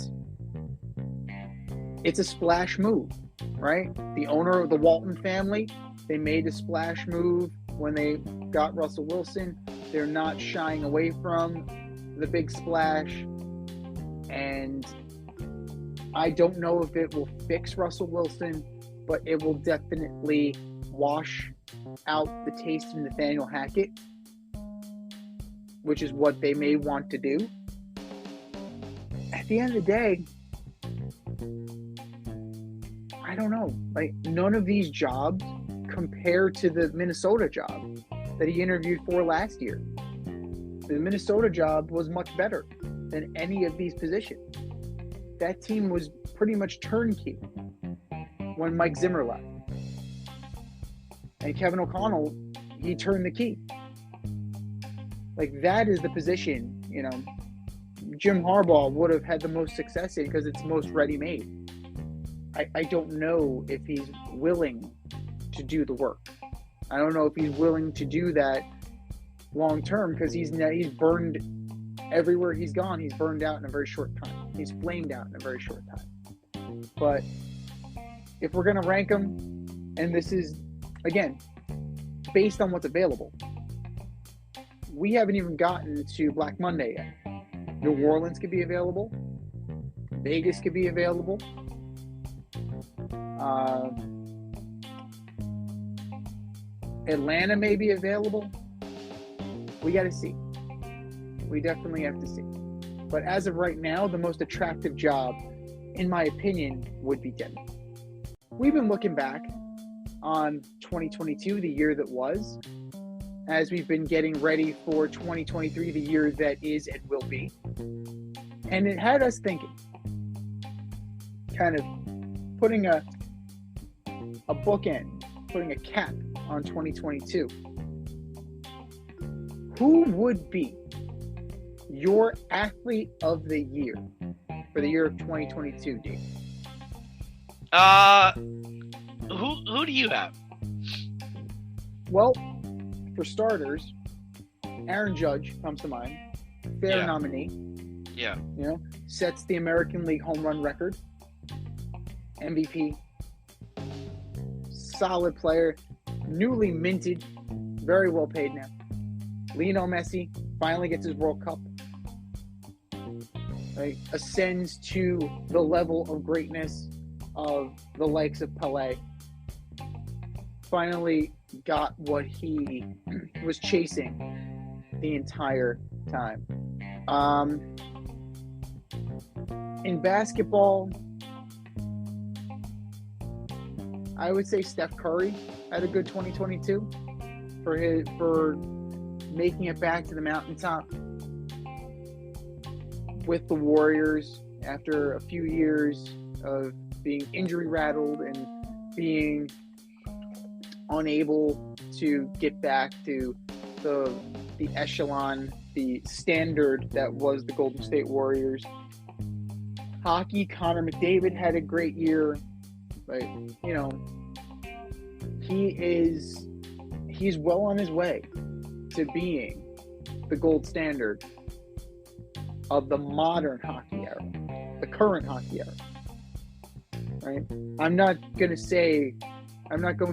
Speaker 3: it's a splash move, right? The owner of the Walton family, they made a splash move when they got Russell Wilson. They're not shying away from the big splash. And I don't know if it will fix Russell Wilson, but it will definitely wash out the taste of Nathaniel Hackett, which is what they may want to do. At the end of the day, I don't know. Like, none of these jobs compare to the Minnesota job that he interviewed for last year. The Minnesota job was much better than any of these positions. That team was pretty much turnkey when Mike Zimmer left. And Kevin O'Connell, he turned the key. Like, that is the position, Jim Harbaugh would have had the most success in because it's most ready-made. I don't know if he's willing to do the work. I don't know if he's willing to do that long-term because he's burned everywhere he's gone. He's burned out in a very short time. He's flamed out in a very short time. But if we're going to rank them, and this is, again, based on what's available, we haven't even gotten to Black Monday yet. New Orleans could be available. Vegas could be available. Atlanta may be available. We got to see. We definitely have to see. But as of right now, the most attractive job, in my opinion, would be Denver. We've been looking back on 2022, the year that was, as we've been getting ready for 2023, the year that is and will be. And it had us thinking, kind of putting a bookend, putting a cap on 2022, who would be your athlete of the year for the year of 2022, D?
Speaker 2: Who do you have?
Speaker 3: Well, for starters, Aaron Judge comes to mind. Fair nominee.
Speaker 2: Yeah.
Speaker 3: You know, sets the American League home run record. MVP. Solid player. Newly minted. Very well paid now. Lionel Messi finally gets his World Cup. Right? Ascends to the level of greatness of the likes of Pelé. Finally got what he was chasing the entire time. In basketball, I would say Steph Curry had a good 2022 for making it back to the mountaintop with the Warriors after a few years of being injury rattled and being unable to get back to the echelon, the standard that was the Golden State Warriors. Hockey, Connor McDavid had a great year, but he's well on his way to being the gold standard of the modern hockey era, the current hockey era. Right? I'm not going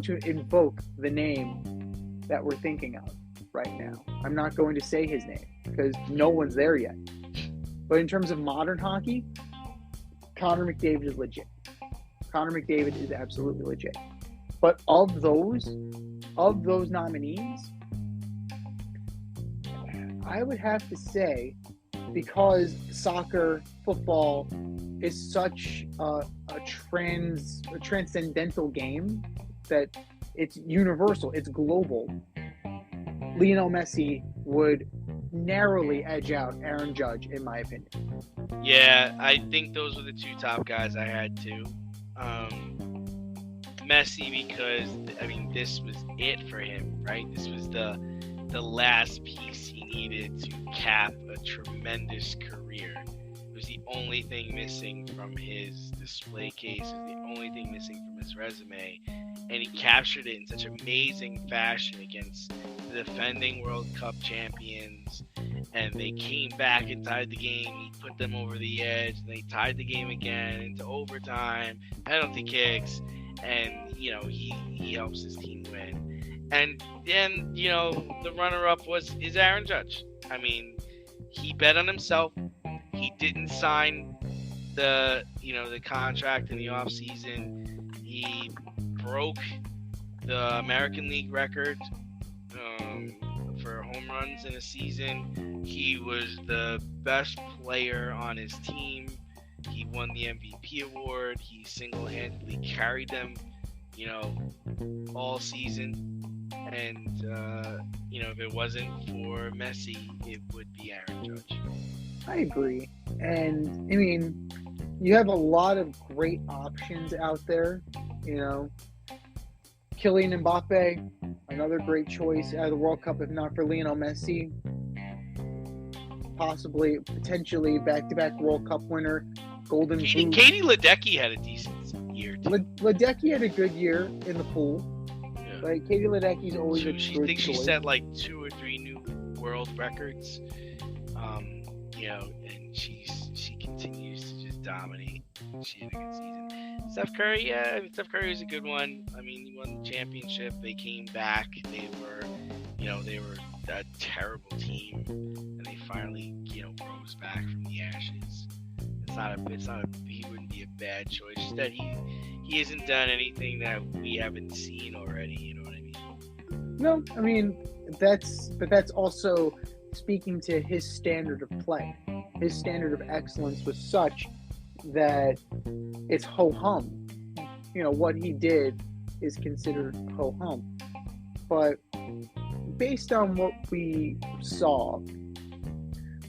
Speaker 3: to invoke the name that we're thinking of right now. I'm not going to say his name because no one's there yet. But in terms of modern hockey, Connor McDavid is legit. Connor McDavid is absolutely legit. But of those nominees, I would have to say, because soccer, football is such a transcendental game that it's universal, it's global, Lionel Messi would narrowly edge out Aaron Judge, in my opinion.
Speaker 2: Yeah, I think those were the two top guys I had too. Messi, because this was it for him, right? This was the last piece he needed to cap a tremendous career. It was the only thing missing from his display case. It was the only thing missing from his resume, and he captured it in such amazing fashion against the defending World Cup champions, and they came back and tied the game. He put them over the edge, and they tied the game again into overtime, penalty kicks, and he helps his team win. And then the runner-up is Aaron Judge. He bet on himself. He didn't sign the contract in the offseason. He broke the American League record for home runs in a season. He was the best player on his team. He won the MVP award. He single-handedly carried them, all season. And, if it wasn't for Messi, it would be Aaron Judge.
Speaker 3: I agree. And, you have a lot of great options out there, Kylian Mbappe, another great choice out of the World Cup, if not for Lionel Messi. Potentially back-to-back World Cup winner, Golden Boot.
Speaker 2: Katie Ledecky had a decent year, too.
Speaker 3: Ledecky had a good year in the pool.
Speaker 2: Yeah.
Speaker 3: Like, Katie Ledecky's always a good choice.
Speaker 2: She set like 2 or 3 new world records. And she continues to just dominate. She had a good season. Steph Curry was a good one. He won the championship. They came back. They were a terrible team, and they finally, rose back from the ashes. He wouldn't be a bad choice. Just that he hasn't done anything that we haven't seen already. You know what I mean?
Speaker 3: No, that's also speaking to his standard of play. His standard of excellence was such that it's ho-hum. What he did is considered ho-hum. But based on what we saw,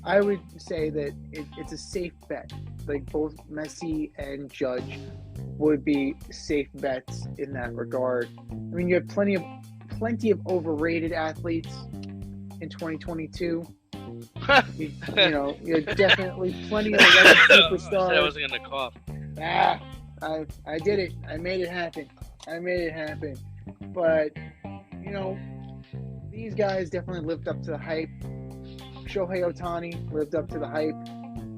Speaker 3: I would say that it's a safe bet like both Messi and Judge would be safe bets in that regard. I mean, you have plenty of overrated athletes in 2022. You know, you have definitely plenty of legend superstars.
Speaker 2: I wasn't gonna cough.
Speaker 3: I did it. I made it happen. But, you know, these guys definitely lived up to the hype. Shohei Ohtani lived up to the hype.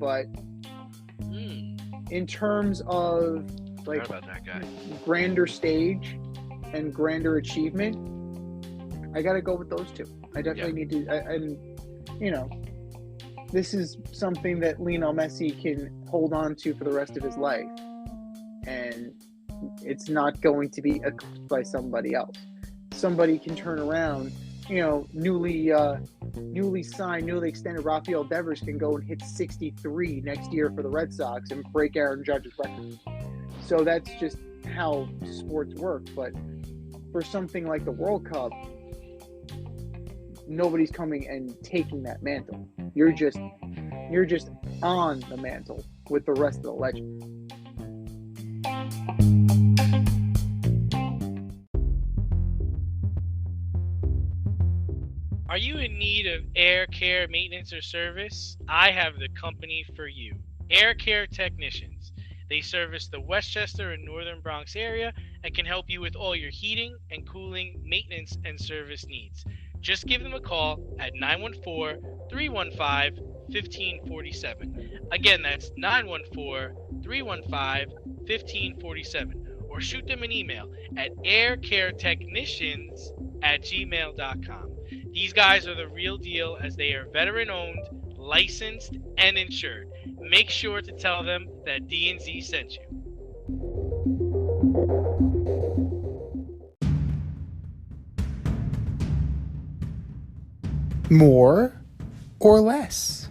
Speaker 3: But in terms of, like,
Speaker 2: about that guy.
Speaker 3: grander stage and grander achievement, I got to go with those two. I definitely need to. And, you know, this is something that Lionel Messi can hold on to for the rest of his life. And it's not going to be eclipsed by somebody else. Somebody can turn around, you know, newly signed, newly extended Rafael Devers can go and hit 63 next year for the Red Sox and break Aaron Judge's record. So that's just how sports work. But for something like the World Cup, nobody's coming and taking that mantle. You're just on the mantle with the rest of the legends.
Speaker 2: Are you in need of air care maintenance or service? I have the company for you. Air Care Technicians. They service the Westchester and Northern Bronx area and can help you with all your heating and cooling, maintenance, and service needs. Just give them a call at 914-315-1547. Again, that's 914-315-1547. Or shoot them an email at aircaretechnicians@gmail.com. These guys are the real deal as they are veteran-owned, licensed, and insured. Make sure to tell them that D&Z sent you.
Speaker 1: More or less?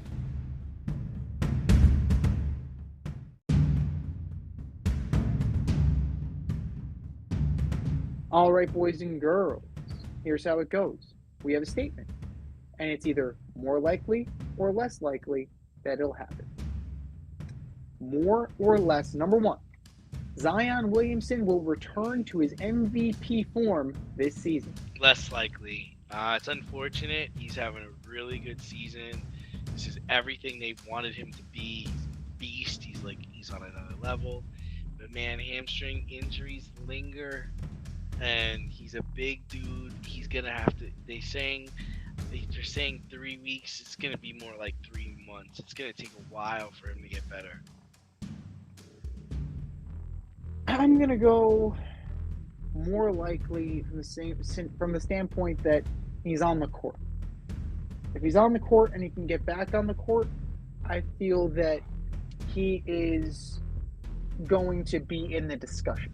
Speaker 3: All right, boys and girls, here's how it goes. We have a statement, and it's either more likely or less likely that it'll happen. More or less, number one, Zion Williamson will return to his MVP form this season.
Speaker 2: Less likely. It's unfortunate. He's having a really good season. This is everything they've wanted him to be. He's a beast. He's on another level. But man, hamstring injuries linger, and he's a big dude. He's gonna have to. They're saying 3 weeks. It's gonna be more like 3 months. It's gonna take a while for him to get better.
Speaker 3: I'm gonna go more likely from the standpoint that he's on the court. If he's on the court and he can get back on the court, I feel that he is going to be in the discussion,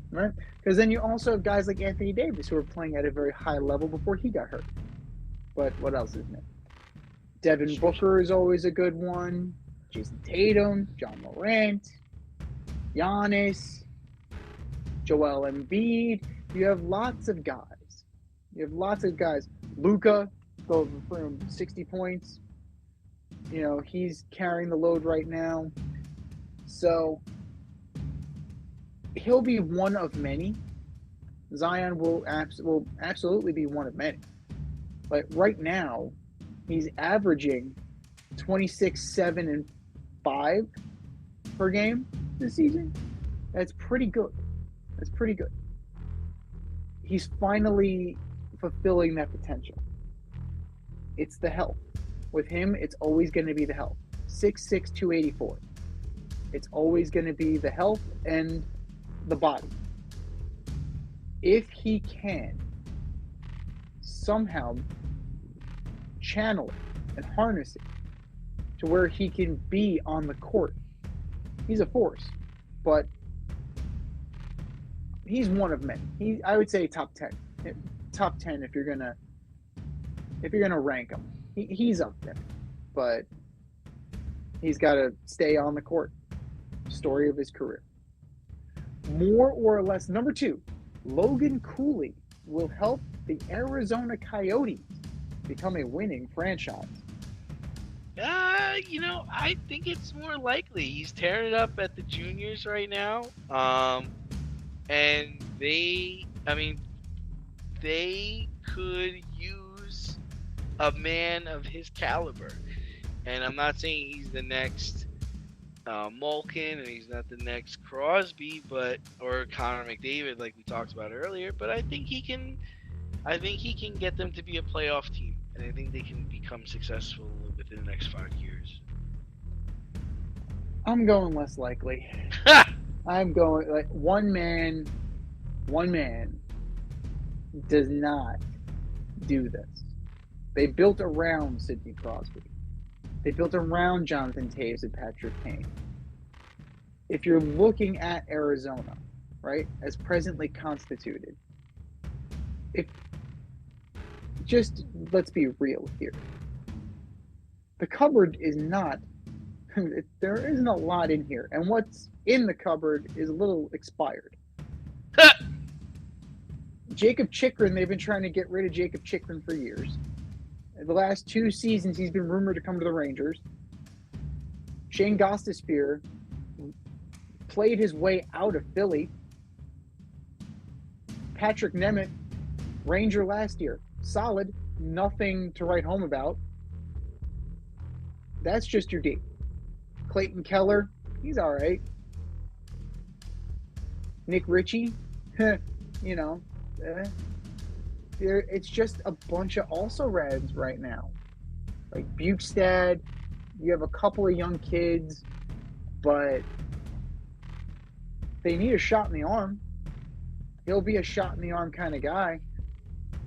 Speaker 3: right? Because then you also have guys like Anthony Davis who are playing at a very high level before he got hurt. But what else is new? Devin Booker is always a good one. Jason Tatum, John Morant, Giannis, Joel Embiid. You have lots of guys. Luka, go for him 60 points. You know, he's carrying the load right now. So he'll be one of many. Zion will absolutely be one of many. But right now, he's averaging 26, 7, and 5 per game this season. That's pretty good. He's finally fulfilling that potential. It's the health. With him, it's always going to be the health. 6'6", 284. It's always going to be the health and the body. If he can somehow channel it and harness it to where he can be on the court, he's a force. But he's one of many. I would say top 10. Top 10 if you're gonna rank him. He's up there. But he's got to stay on the court. Story of his career. More or less, number 2, Logan Cooley will help the Arizona Coyotes become a winning franchise.
Speaker 2: I think it's more likely. He's tearing it up at the juniors right now. And they could use a man of his caliber. And I'm not saying he's the next Malkin and he's not the next Crosby, or Connor McDavid like we talked about earlier. But I think he can. I think he can get them to be a playoff team, and I think they can become successful within the next 5 years.
Speaker 3: I'm going less likely. I'm going like one man does not do this. They built around Sidney Crosby. They built around Jonathan Toews and Patrick Kane. If you're looking at Arizona, right, as presently constituted, let's be real here. The cupboard is not, there isn't a lot in here. And what's in the cupboard is a little expired. Jacob Chychrun, they've been trying to get rid of Jacob Chychrun for years. The last 2 seasons, he's been rumored to come to the Rangers. Shane Gostisbehere played his way out of Philly. Patrick Nemeth, Ranger last year. Solid. Nothing to write home about. That's just your D. Clayton Keller, he's all right. Nick Ritchie, it's just a bunch of also-rans right now. Like Bukestad, you have a couple of young kids, but they need a shot in the arm. He'll be a shot in the arm kind of guy,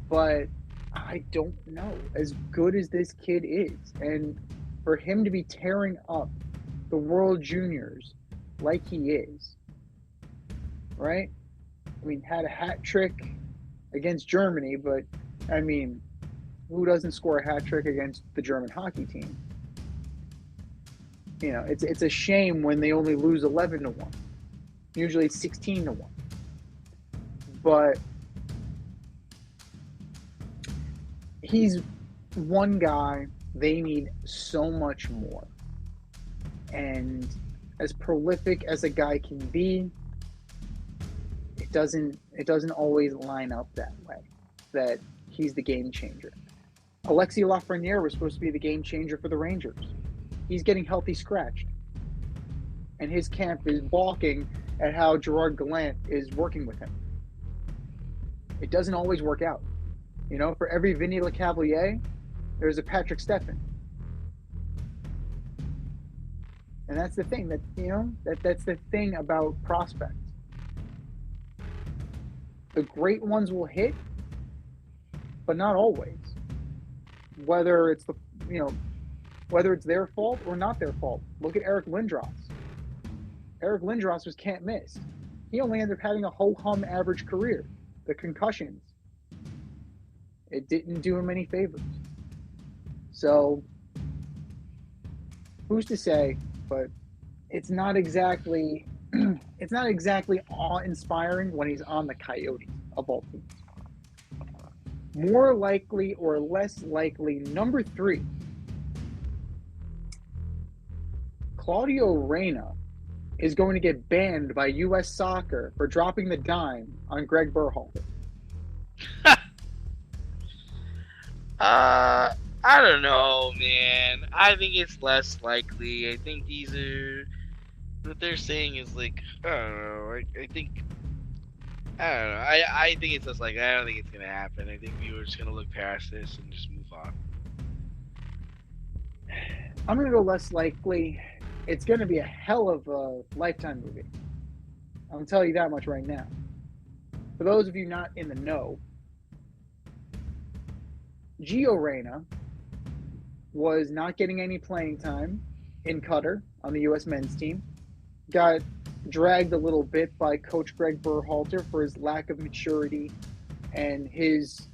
Speaker 3: but I don't know. As good as this kid is, and for him to be tearing up the World Juniors like he is, right? I mean, had a hat trick against Germany, but I mean, who doesn't score a hat trick against the German hockey team? It's a shame when they only lose 11-1. Usually it's 16-1. But he's one guy they need so much more. And as prolific as a guy can be, it doesn't always line up that way, that he's the game changer. Alexis Lafreniere was supposed to be the game changer for the Rangers. He's getting healthy scratched. And his camp is balking at how Gerard Gallant is working with him. It doesn't always work out. For every Vinny Lecavalier, there's a Patrick Steffen. And that's the thing that's the thing about prospects. The great ones will hit, but not always. Whether it's their fault or not their fault. Look at Eric Lindros. Eric Lindros was can't miss. He only ended up having a ho-hum average career. The concussions, it didn't do him any favors. So, who's to say? But it's not exactly awe-inspiring when he's on the Coyotes of all teams. More likely or less likely, number 3, Claudio Reyna is going to get banned by U.S. Soccer for dropping the dime on Greg Berhalter.
Speaker 2: I don't know, man. I think it's less likely. I think what they're saying is like, I don't know. I think it's just like, I don't think it's going to happen. I think we were just going to look past this and just move on.
Speaker 3: I'm going to go less likely. It's going to be a hell of a Lifetime movie. I'll tell you that much right now. For those of you not in the know, Gio Reyna was not getting any playing time in Qatar on the U.S. men's team. Got dragged a little bit by Coach Greg Berhalter for his lack of maturity and his,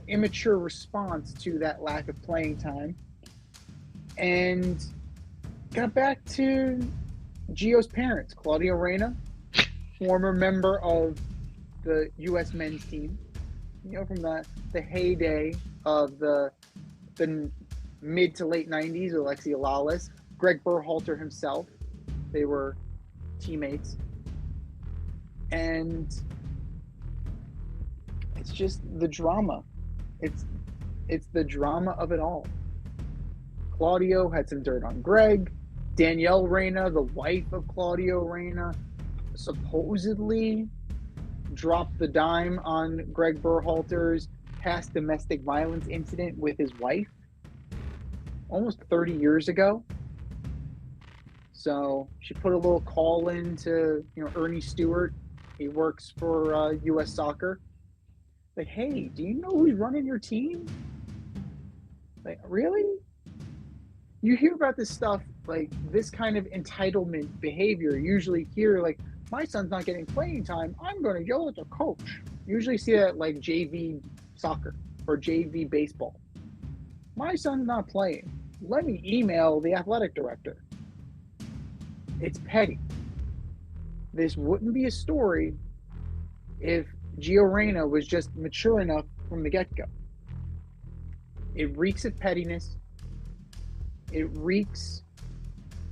Speaker 3: immature response to that lack of playing time. And got back to Gio's parents, Claudio Reyna, former member of the U.S. men's team, from the heyday of the mid to late 90s, Alexi Lalas, Greg Berhalter himself. They were teammates. And it's just the drama. It's the drama of it all. Claudio had some dirt on Greg. Danielle Reyna, the wife of Claudio Reyna, supposedly dropped the dime on Greg Berhalter's past domestic violence incident with his wife almost 30 years ago. So she put a little call in to, Ernie Stewart. He works for U.S. Soccer. Like, hey, do you know who's running your team? Like, really? You hear about this stuff, like this kind of entitlement behavior. Usually hear like, my son's not getting playing time, I'm going to yell at the coach. Usually see that like JV soccer or JV baseball. My son's not playing. Let me email the athletic director. It's petty. This wouldn't be a story if Gio Reyna was just mature enough from the get-go. It reeks of pettiness. It reeks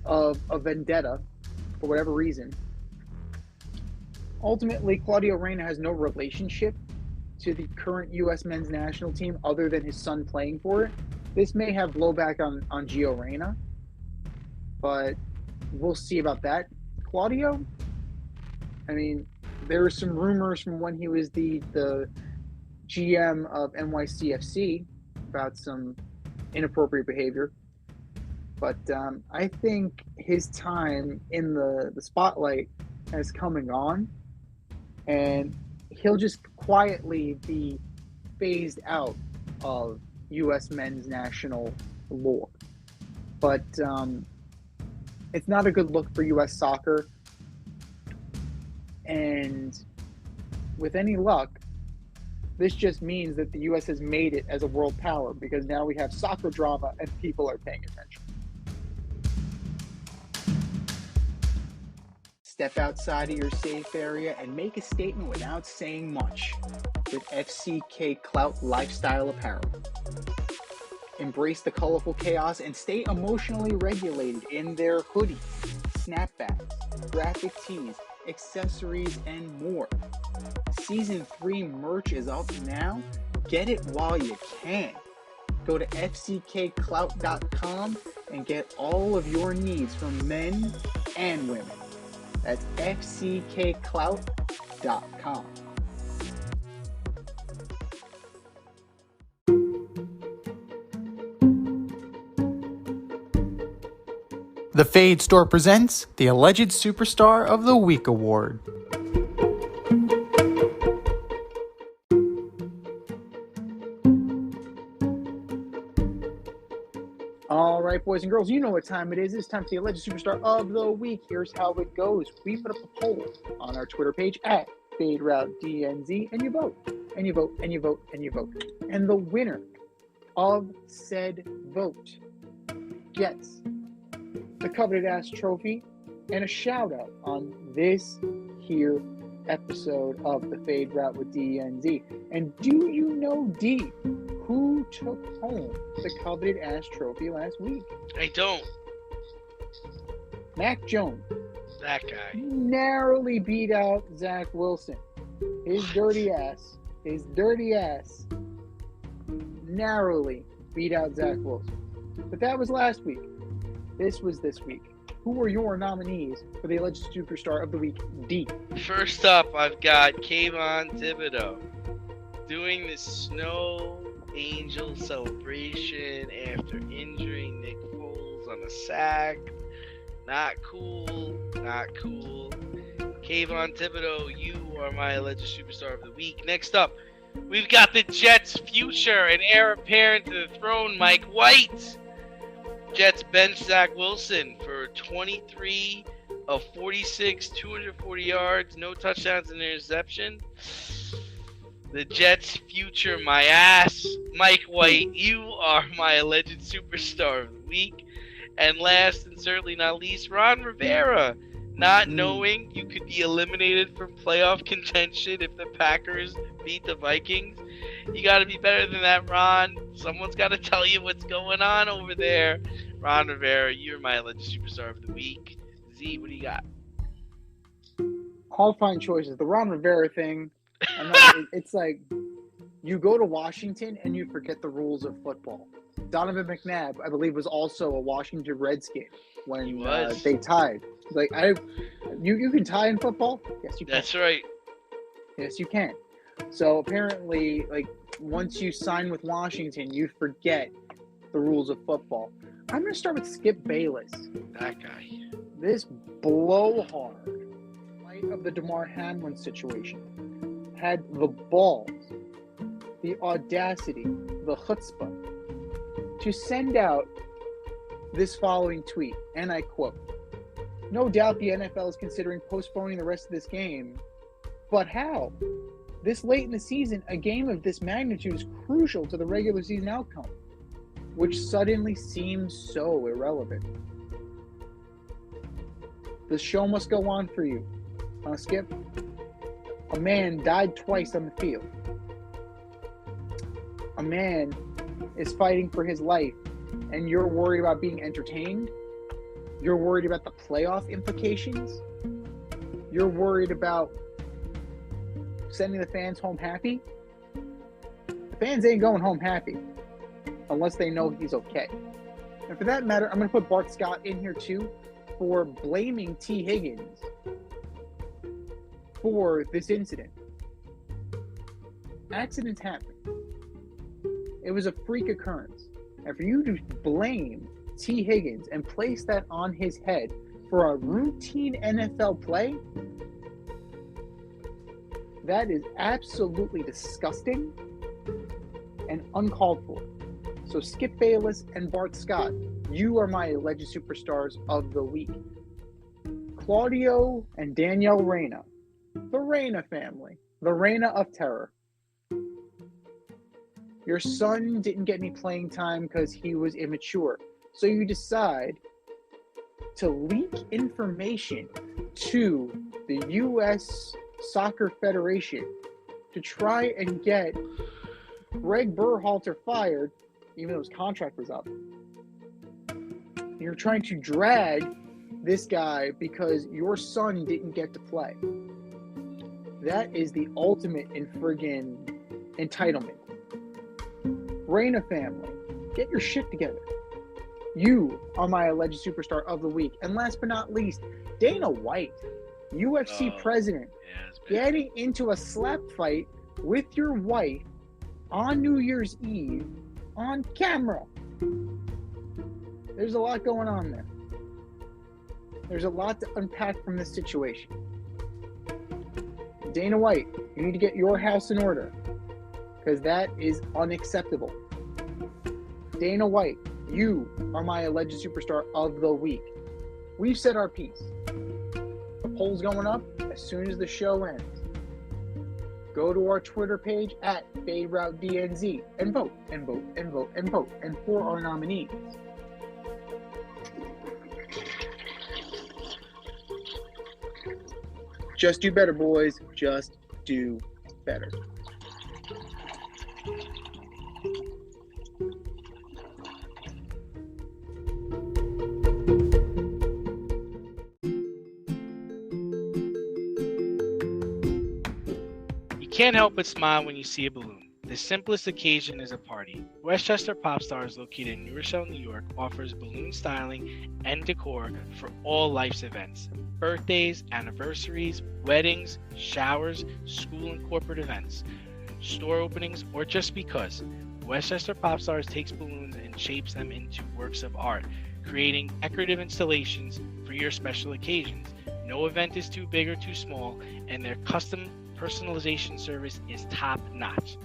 Speaker 3: of a vendetta for whatever reason. Ultimately, Claudio Reyna has no relationship to the current U.S. men's national team other than his son playing for it. This may have blowback on Gio Reyna, but we'll see about that. Claudio, I mean, there were some rumors from when he was the GM of NYCFC about some inappropriate behavior. But I think his time in the spotlight has come and gone, and he'll just quietly be phased out of U.S. men's national lore. But it's not a good look for U.S. soccer. And with any luck, this just means that the U.S. has made it as a world power, because now we have soccer drama and people are paying attention. Step outside of your safe area and make a statement without saying much with FCK Clout Lifestyle Apparel. Embrace the colorful chaos and stay emotionally regulated in their hoodies, snapbacks, graphic tees, accessories, and more. Season 3 merch is up now. Get it while you can. Go to fckclout.com and get all of your needs from men and women. That's fckclout.com.
Speaker 1: The Fade Store presents the Alleged Superstar of the Week Award.
Speaker 3: All right, boys and girls, you know what time it is. It's time for the Alleged Superstar of the Week. Here's how it goes. We put up a poll on our Twitter page at FadeRouteDNZ, and you vote, and you vote, and you vote, and you vote. And the winner of said vote gets the coveted ass trophy and a shout out on this here episode of the Fade Route with DNZ. And do you know, D, who took home the coveted ass trophy last week?
Speaker 2: I don't.
Speaker 3: Mac Jones.
Speaker 2: That guy.
Speaker 3: Narrowly beat out Zach Wilson. His dirty ass narrowly beat out Zach Wilson. But that was last week. This was this week. Who are your nominees for the Alleged Superstar of the Week, D?
Speaker 2: First up, I've got Kayvon Thibodeau doing the Snow Angel celebration after injuring Nick Foles on a sack. Not cool. Kayvon Thibodeau, you are my Alleged Superstar of the Week. Next up, we've got the Jets' future and heir apparent to the throne, Mike White. Jets bench Zach Wilson for 23 of 46, 240 yards, no touchdowns and interception. The Jets' future, my ass, Mike White, you are my Alleged Superstar of the Week. And last and certainly not least, Ron Rivera. Not knowing you could be eliminated from playoff contention if the Packers beat the Vikings, You got to be better than that, Ron. Someone's got to tell you what's going on over there. Ron Rivera, you're my alleged superstar of the week. Z, what do you got?
Speaker 3: All fine choices. The Ron Rivera thing, it's like you go to Washington and you forget the rules of football. Donovan McNabb, I believe, was also a Washington Redskin when they tied. Like you can tie in football? Yes, you can.
Speaker 2: That's right.
Speaker 3: Yes, you can. So apparently, like once you sign with Washington, you forget the rules of football. I'm going to start with Skip Bayless.
Speaker 2: That guy.
Speaker 3: This blowhard of the Damar Hamlin situation had the balls, the audacity, the chutzpah to send out this following tweet, and I quote, "No doubt the NFL is considering postponing the rest of this game, but how? This late in the season, a game of this magnitude is crucial to the regular season outcome, which suddenly seems so irrelevant. The show must go on for you. Skip, a man died twice on the field. A man is fighting for his life, and you're worried about being entertained? You're worried about the playoff implications? You're worried about sending the fans home happy? The fans ain't going home happy unless they know he's okay. And for that matter, I'm going to put Bart Scott in here too for blaming T. Higgins for this incident. Accidents happen. It was a freak occurrence. And for you to blame T. Higgins and place that on his head for a routine NFL play, that is absolutely disgusting and uncalled for. So Skip Bayless and Bart Scott, you are my alleged superstars of the week. Claudio and Danielle Reyna, the Reyna family, the Reyna of terror. Your son didn't get any playing time because he was immature. So you decide to leak information to the U.S. Soccer Federation to try and get Greg Berhalter fired, even though his contract was up. You're trying to drag this guy because your son didn't get to play. That is the ultimate in friggin' entitlement. Reyna family, get your shit together. You are my alleged superstar of the week. And last but not least, Dana White, UFC president, getting into a slap fight with your wife on New Year's Eve on camera. There's a lot going on there. There's a lot to unpack from this situation. Dana White, you need to get your house in order because that is unacceptable. Dana White, you are my alleged superstar of the week. We've said our piece. The poll's going up as soon as the show ends. Go to our Twitter page at FadeRouteDNZ and vote, and vote, and vote, and vote, and for our nominees. Just do better, boys. Just do better.
Speaker 2: You can't help but smile when you see a balloon. The simplest occasion is a party. Westchester Pop Stars, located in New Rochelle, New York, offers balloon styling and decor for all life's events. Birthdays, anniversaries, weddings, showers, school and corporate events, store openings, or just because. Westchester Pop Stars takes balloons and shapes them into works of art, creating decorative installations for your special occasions. No event is too big or too small, and their custom personalization service is top-notch.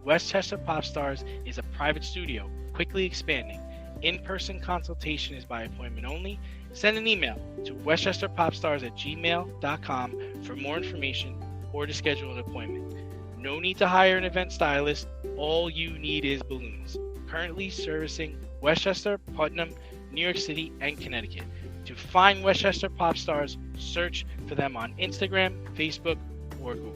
Speaker 2: Westchester Pop Stars is a private studio, quickly expanding. In-person consultation is by appointment only. Send an email to westchesterpopstars@gmail.com for more information or to schedule an appointment. No need to hire an event stylist. All you need is balloons. Currently servicing Westchester, Putnam, New York City, and Connecticut. To find Westchester Pop Stars, search for them on Instagram, Facebook, or Google.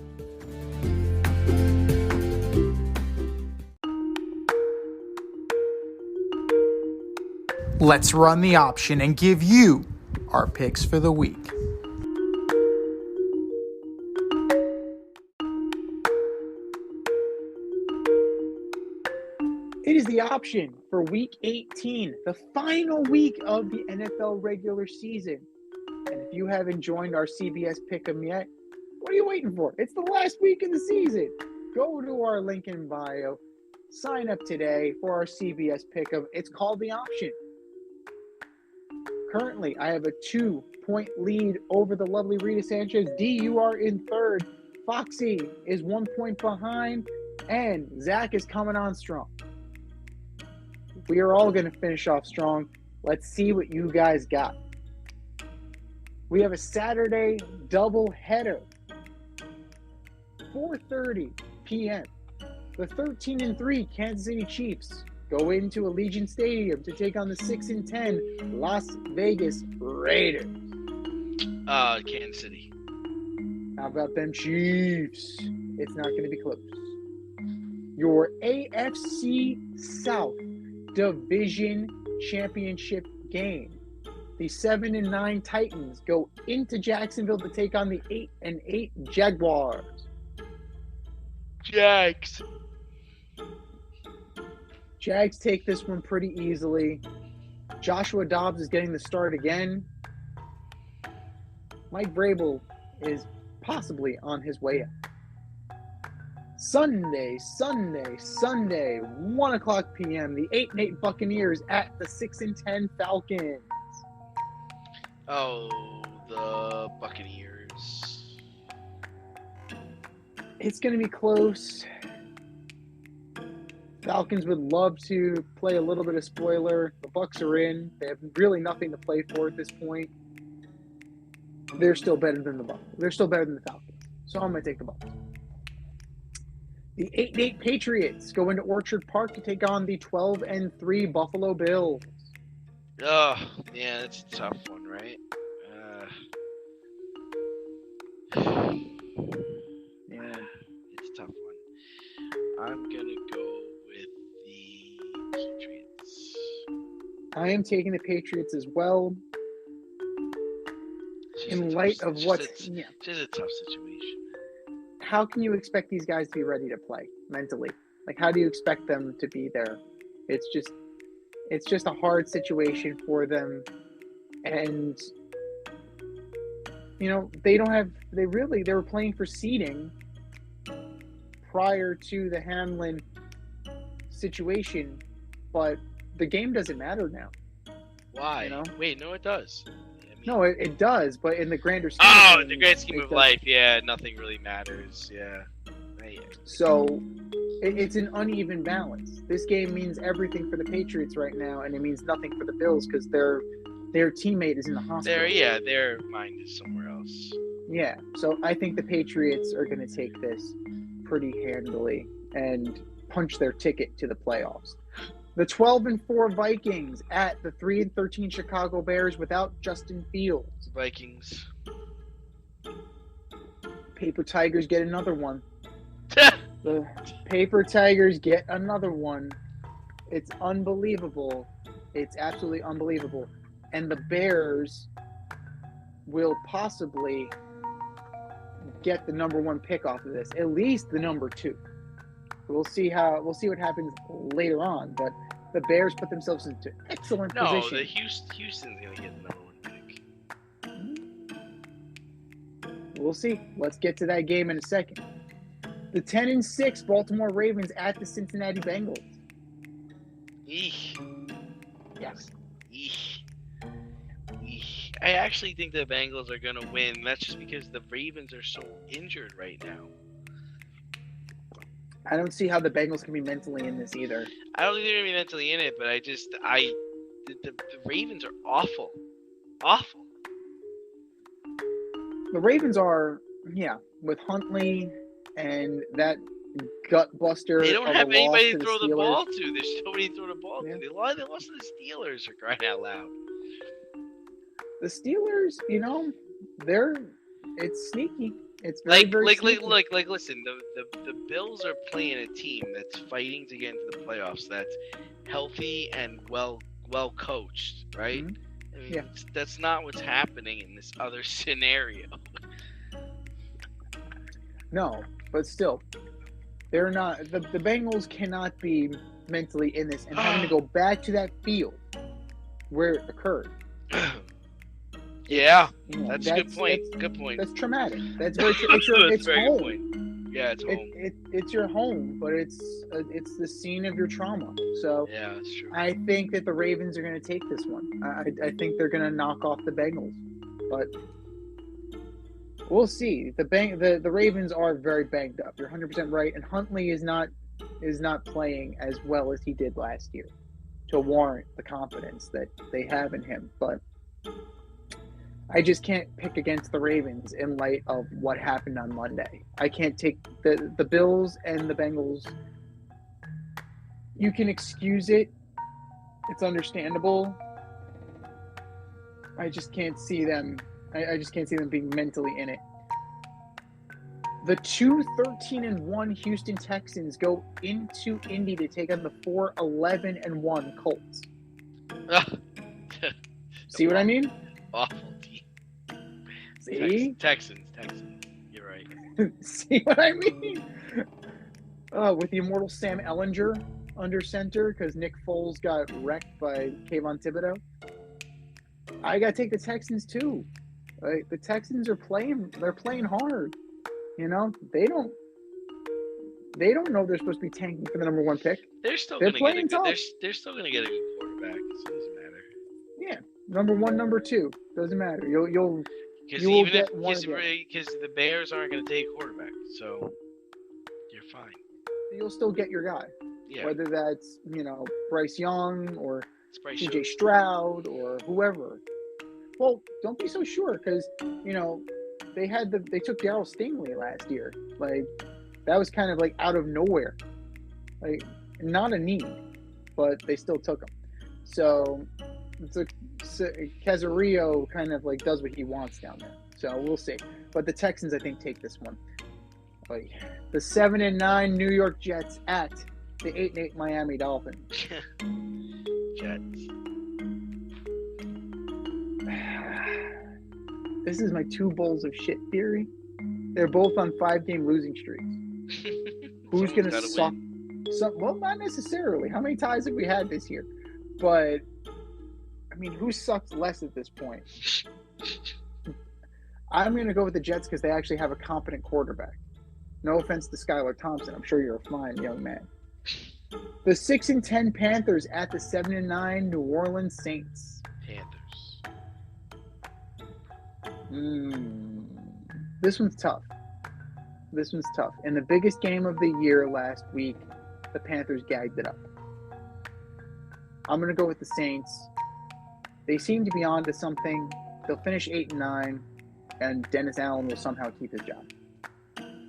Speaker 1: Let's run the option and give you our picks for the week.
Speaker 3: It is the option for Week 18, the final week of the NFL regular season. And if you haven't joined our CBS Pick'em yet, what are you waiting for? It's the last week of the season. Go to our link in bio. Sign up today for our CBS Pick'em. It's called the option. Currently, I have a 2-point lead over the lovely Rita Sanchez. D, you are in third. Foxy is 1 point behind. And Zach is coming on strong. We are all going to finish off strong. Let's see what you guys got. We have a Saturday double header. 4:30 p.m. The 13-3 Kansas City Chiefs go into Allegiant Stadium to take on the 6-10 Las Vegas Raiders.
Speaker 2: Kansas City.
Speaker 3: How about them Chiefs? It's not going to be close. Your AFC South Division Championship game. The 7-9 Titans go into Jacksonville to take on the 8-8 Jaguars.
Speaker 2: Jags.
Speaker 3: Jags take this one pretty easily. Joshua Dobbs is getting the start again. Mike Vrabel is possibly on his way out. Sunday, 1 o'clock p.m. The 8-8 Buccaneers at the 6-10 Falcons.
Speaker 2: Oh, the Buccaneers.
Speaker 3: It's going to be close. Falcons would love to play a little bit of spoiler. The Bucs are in. They have really nothing to play for at this point. They're still better than the Bucs. They're still better than the Falcons. So I'm going to take the Bucs. The 8-8 Patriots go into Orchard Park to take on the 12-3 Buffalo Bills.
Speaker 2: Oh, yeah, that's a tough one, right?
Speaker 3: Yeah.
Speaker 2: It's a tough one. I'm going to go with the Patriots.
Speaker 3: I am taking the Patriots as well. In light of what's...
Speaker 2: It's just a tough situation.
Speaker 3: How can you expect these guys to be ready to play mentally? Like, how do you expect them to be there? It's just a hard situation for them. And, you know, they were playing for seeding prior to the Hamlin situation, but the game doesn't matter now.
Speaker 2: Why?
Speaker 3: You know?
Speaker 2: Wait, no, it does.
Speaker 3: No, it does, but in the grander scheme
Speaker 2: of things, the grand scheme of life, yeah, nothing really matters, yeah.
Speaker 3: So, it's an uneven balance. This game means everything for the Patriots right now, and it means nothing for the Bills because their teammate is in the hospital.
Speaker 2: Their mind is somewhere else.
Speaker 3: Yeah, so I think the Patriots are going to take this pretty handily and punch their ticket to the playoffs. The 12-4 Vikings at the 3-13 Chicago Bears without Justin Fields.
Speaker 2: Vikings.
Speaker 3: Paper Tigers get another one. The Paper Tigers get another one. It's unbelievable. It's absolutely unbelievable. And the Bears will possibly get the number 1 pick off of this. At least the number 2. We'll see what happens later on, but the Bears put themselves into excellent position.
Speaker 2: No, the Houston's going to get the number 1 pick.
Speaker 3: We'll see. Let's get to that game in a second. The 10-6 Baltimore Ravens at the Cincinnati Bengals.
Speaker 2: Eek.
Speaker 3: Yes.
Speaker 2: Eek. Eek. I actually think the Bengals are going to win. That's just because the Ravens are so injured right now.
Speaker 3: I don't see how the Bengals can be mentally in this either.
Speaker 2: I don't think they're going to be mentally in it, but the Ravens are awful. Awful.
Speaker 3: The Ravens are, with Huntley and that gut buster.
Speaker 2: They don't have anybody to throw the ball
Speaker 3: Steelers.
Speaker 2: to. There's nobody to throw the ball to. They lost to the Steelers, for crying out loud.
Speaker 3: The Steelers, it's sneaky. It's very sneaky.
Speaker 2: Listen, the Bills are playing a team that's fighting to get into the playoffs. That's healthy and well well coached, right?
Speaker 3: Mhm.
Speaker 2: I mean,
Speaker 3: Yeah.
Speaker 2: that's not what's happening in this other scenario.
Speaker 3: No, but still, they're not. The Bengals cannot be mentally in this and having to go back to that field where it occurred.
Speaker 2: Yeah,
Speaker 3: You know,
Speaker 2: that's a good point. Good point.
Speaker 3: That's traumatic. That's very. It's
Speaker 2: That's a very
Speaker 3: home.
Speaker 2: good point. Yeah, it's home.
Speaker 3: It's your home, but it's the scene of your trauma. So
Speaker 2: Yeah, that's true.
Speaker 3: I think that the Ravens are going to take this one. I think they're going to knock off the Bengals, but we'll see. The Ravens are very banged up. You're 100% right, and Huntley is not playing as well as he did last year to warrant the confidence that they have in him. But I just can't pick against the Ravens in light of what happened on Monday. I can't take the Bills and the Bengals. You can excuse it. It's understandable. I just can't see them. I just can't see them being mentally in it. The 2-13-1 Houston Texans go into Indy to take on the 4-11-1 Colts. See what I mean?
Speaker 2: Awful team.
Speaker 3: See?
Speaker 2: Texans. You're right.
Speaker 3: See what I mean? With the immortal Sam Ellinger under center because Nick Foles got wrecked by Kayvon Thibodeau. I got to take the Texans too. The Texans are playing. They're playing hard. You know, they don't know they're supposed to be tanking for the number 1 pick.
Speaker 2: They're still
Speaker 3: They're
Speaker 2: going to get
Speaker 3: playing tough.
Speaker 2: They're still going to get a good quarterback. So it doesn't matter.
Speaker 3: Yeah, number 1, number 2 doesn't matter. You'll
Speaker 2: Because
Speaker 3: you will get one
Speaker 2: because the Bears aren't going to take a quarterback, so you're fine.
Speaker 3: You'll still get your guy.
Speaker 2: Yeah.
Speaker 3: Whether that's Bryce Young or
Speaker 2: It's Bryce
Speaker 3: CJ
Speaker 2: Young.
Speaker 3: Stroud or whoever. Well, don't be so sure because they took Darryl Stingley last year. Like that was kind of like out of nowhere, like not a need, but they still took him. So Casario kind of like does what he wants down there. So we'll see. But the Texans, I think, take this one. Like the 7-9 New York Jets at the 8-8 Miami Dolphins.
Speaker 2: Jets.
Speaker 3: This is my 2 bowls of shit theory. They're both on 5-game losing streaks. Who's going to suck? Well, not necessarily. How many ties have we had this year? But, I mean, who sucks less at this point? I'm going to go with the Jets because they actually have a competent quarterback. No offense to Skylar Thompson. I'm sure you're a fine young man. The 6-10 Panthers at the 7-9 New Orleans Saints.
Speaker 2: Panthers.
Speaker 3: This one's tough. In the biggest game of the year last week, the Panthers gagged it up. I'm going to go with the Saints. They seem to be on to something. They'll finish 8-9, and Dennis Allen will somehow keep his job.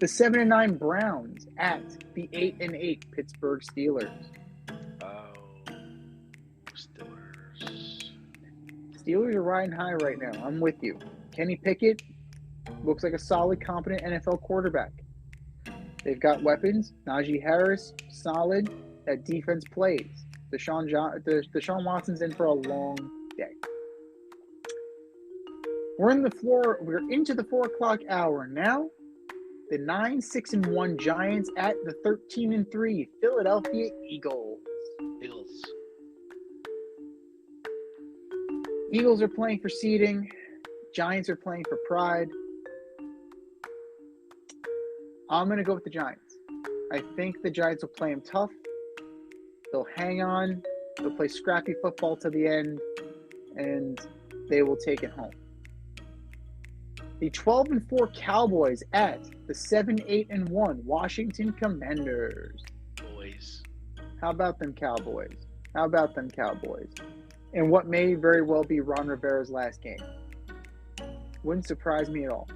Speaker 3: The 7-9 Browns at the 8-8 Pittsburgh Steelers.
Speaker 2: Oh, Steelers.
Speaker 3: Steelers are riding high right now. I'm with you. Kenny Pickett looks like a solid, competent NFL quarterback. They've got weapons. Najee Harris, solid. That defense plays. Deshaun Watson's in for a long day. We're into the 4 o'clock hour now. The 9-6-1 Giants at the 13-3 Philadelphia Eagles. Eagles are playing for seeding. Giants are playing for pride. I'm going to go with the Giants. I think the Giants will play them tough. They'll hang on. They'll play scrappy football to the end, and they will take it home. The 12-4 Cowboys at the 7-8-1 Washington Commanders.
Speaker 2: Boys.
Speaker 3: How about them Cowboys? And what may very well be Ron Rivera's last game. Wouldn't surprise me at all.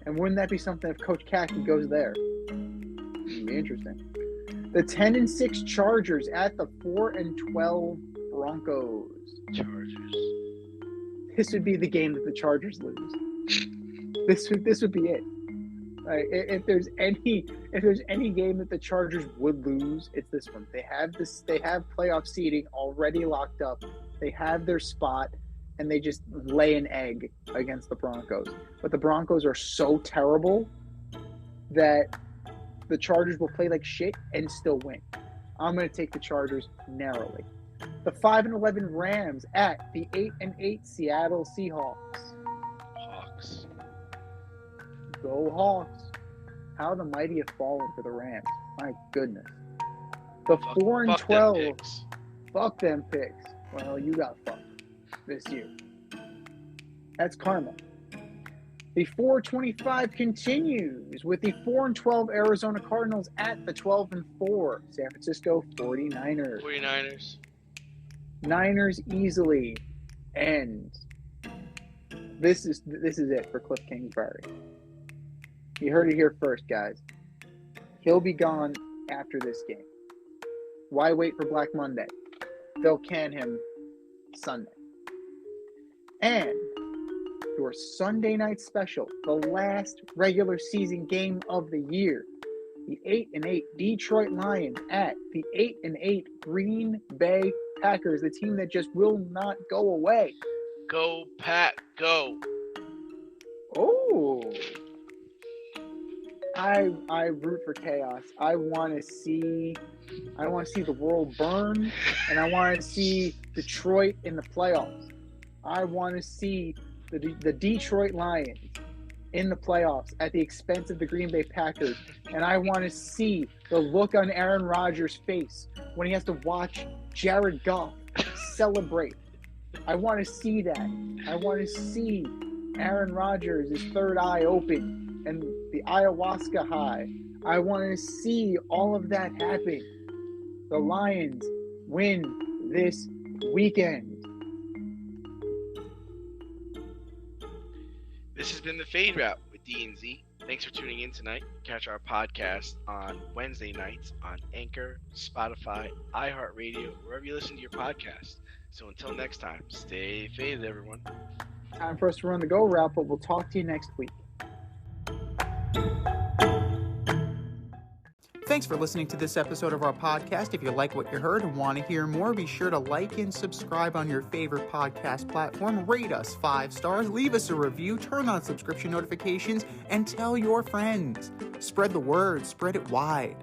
Speaker 3: And wouldn't that be something if Coach Khaki goes there? It'd be interesting. The 10-6 Chargers at the 4-12 Broncos.
Speaker 2: Chargers.
Speaker 3: This would be the game that the Chargers lose. This would be it. If there's any game that the Chargers would lose, it's this one. They have playoff seeding already locked up. They have their spot, and they just lay an egg against the Broncos. But the Broncos are so terrible that the Chargers will play like shit and still win. I'm going to take the Chargers narrowly. The 5-11 Rams at the 8-8 Seattle Seahawks.
Speaker 2: Hawks.
Speaker 3: Go Hawks. How the mighty have fallen for the Rams. My goodness. The 4-12. Fuck them picks. Well, you got fucked this year. That's karma. The 4-25 continues with the 4-12 Arizona Cardinals at the 12-4 San Francisco 49ers.
Speaker 2: 49ers.
Speaker 3: Niners easily. And this is it for Cliff Kingsbury. You heard it here first, guys. He'll be gone after this game. Why wait for Black Monday? They'll can him Sunday. And your Sunday night special, the last regular season game of the year, the 8-8 Detroit Lions at the 8-8 Green Bay Packers, the team that just will not go away.
Speaker 2: Go Pack, go.
Speaker 3: Oh. I root for chaos. I want to see the world burn, and I want to see Detroit in the playoffs. I want to see the Detroit Lions in the playoffs at the expense of the Green Bay Packers, and I want to see the look on Aaron Rodgers' face when he has to watch Jared Goff celebrate. I want to see that. I want to see Aaron Rodgers, his third eye open, and the ayahuasca high. I want to see all of that happen. The Lions win this weekend.
Speaker 2: This has been the Fade Route with D&Z. Thanks for tuning in tonight. Catch our podcast on Wednesday nights on Anchor, Spotify, iHeartRadio, wherever you listen to your podcast. So until next time, stay faded, everyone.
Speaker 3: Time for us to run the go route, but we'll talk to you next week.
Speaker 1: Thanks for listening to this episode of our podcast. If you like what you heard and want to hear more, be sure to like and subscribe on your favorite podcast platform. Rate us 5 stars, leave us a review, turn on subscription notifications, and tell your friends. Spread the word, spread it wide.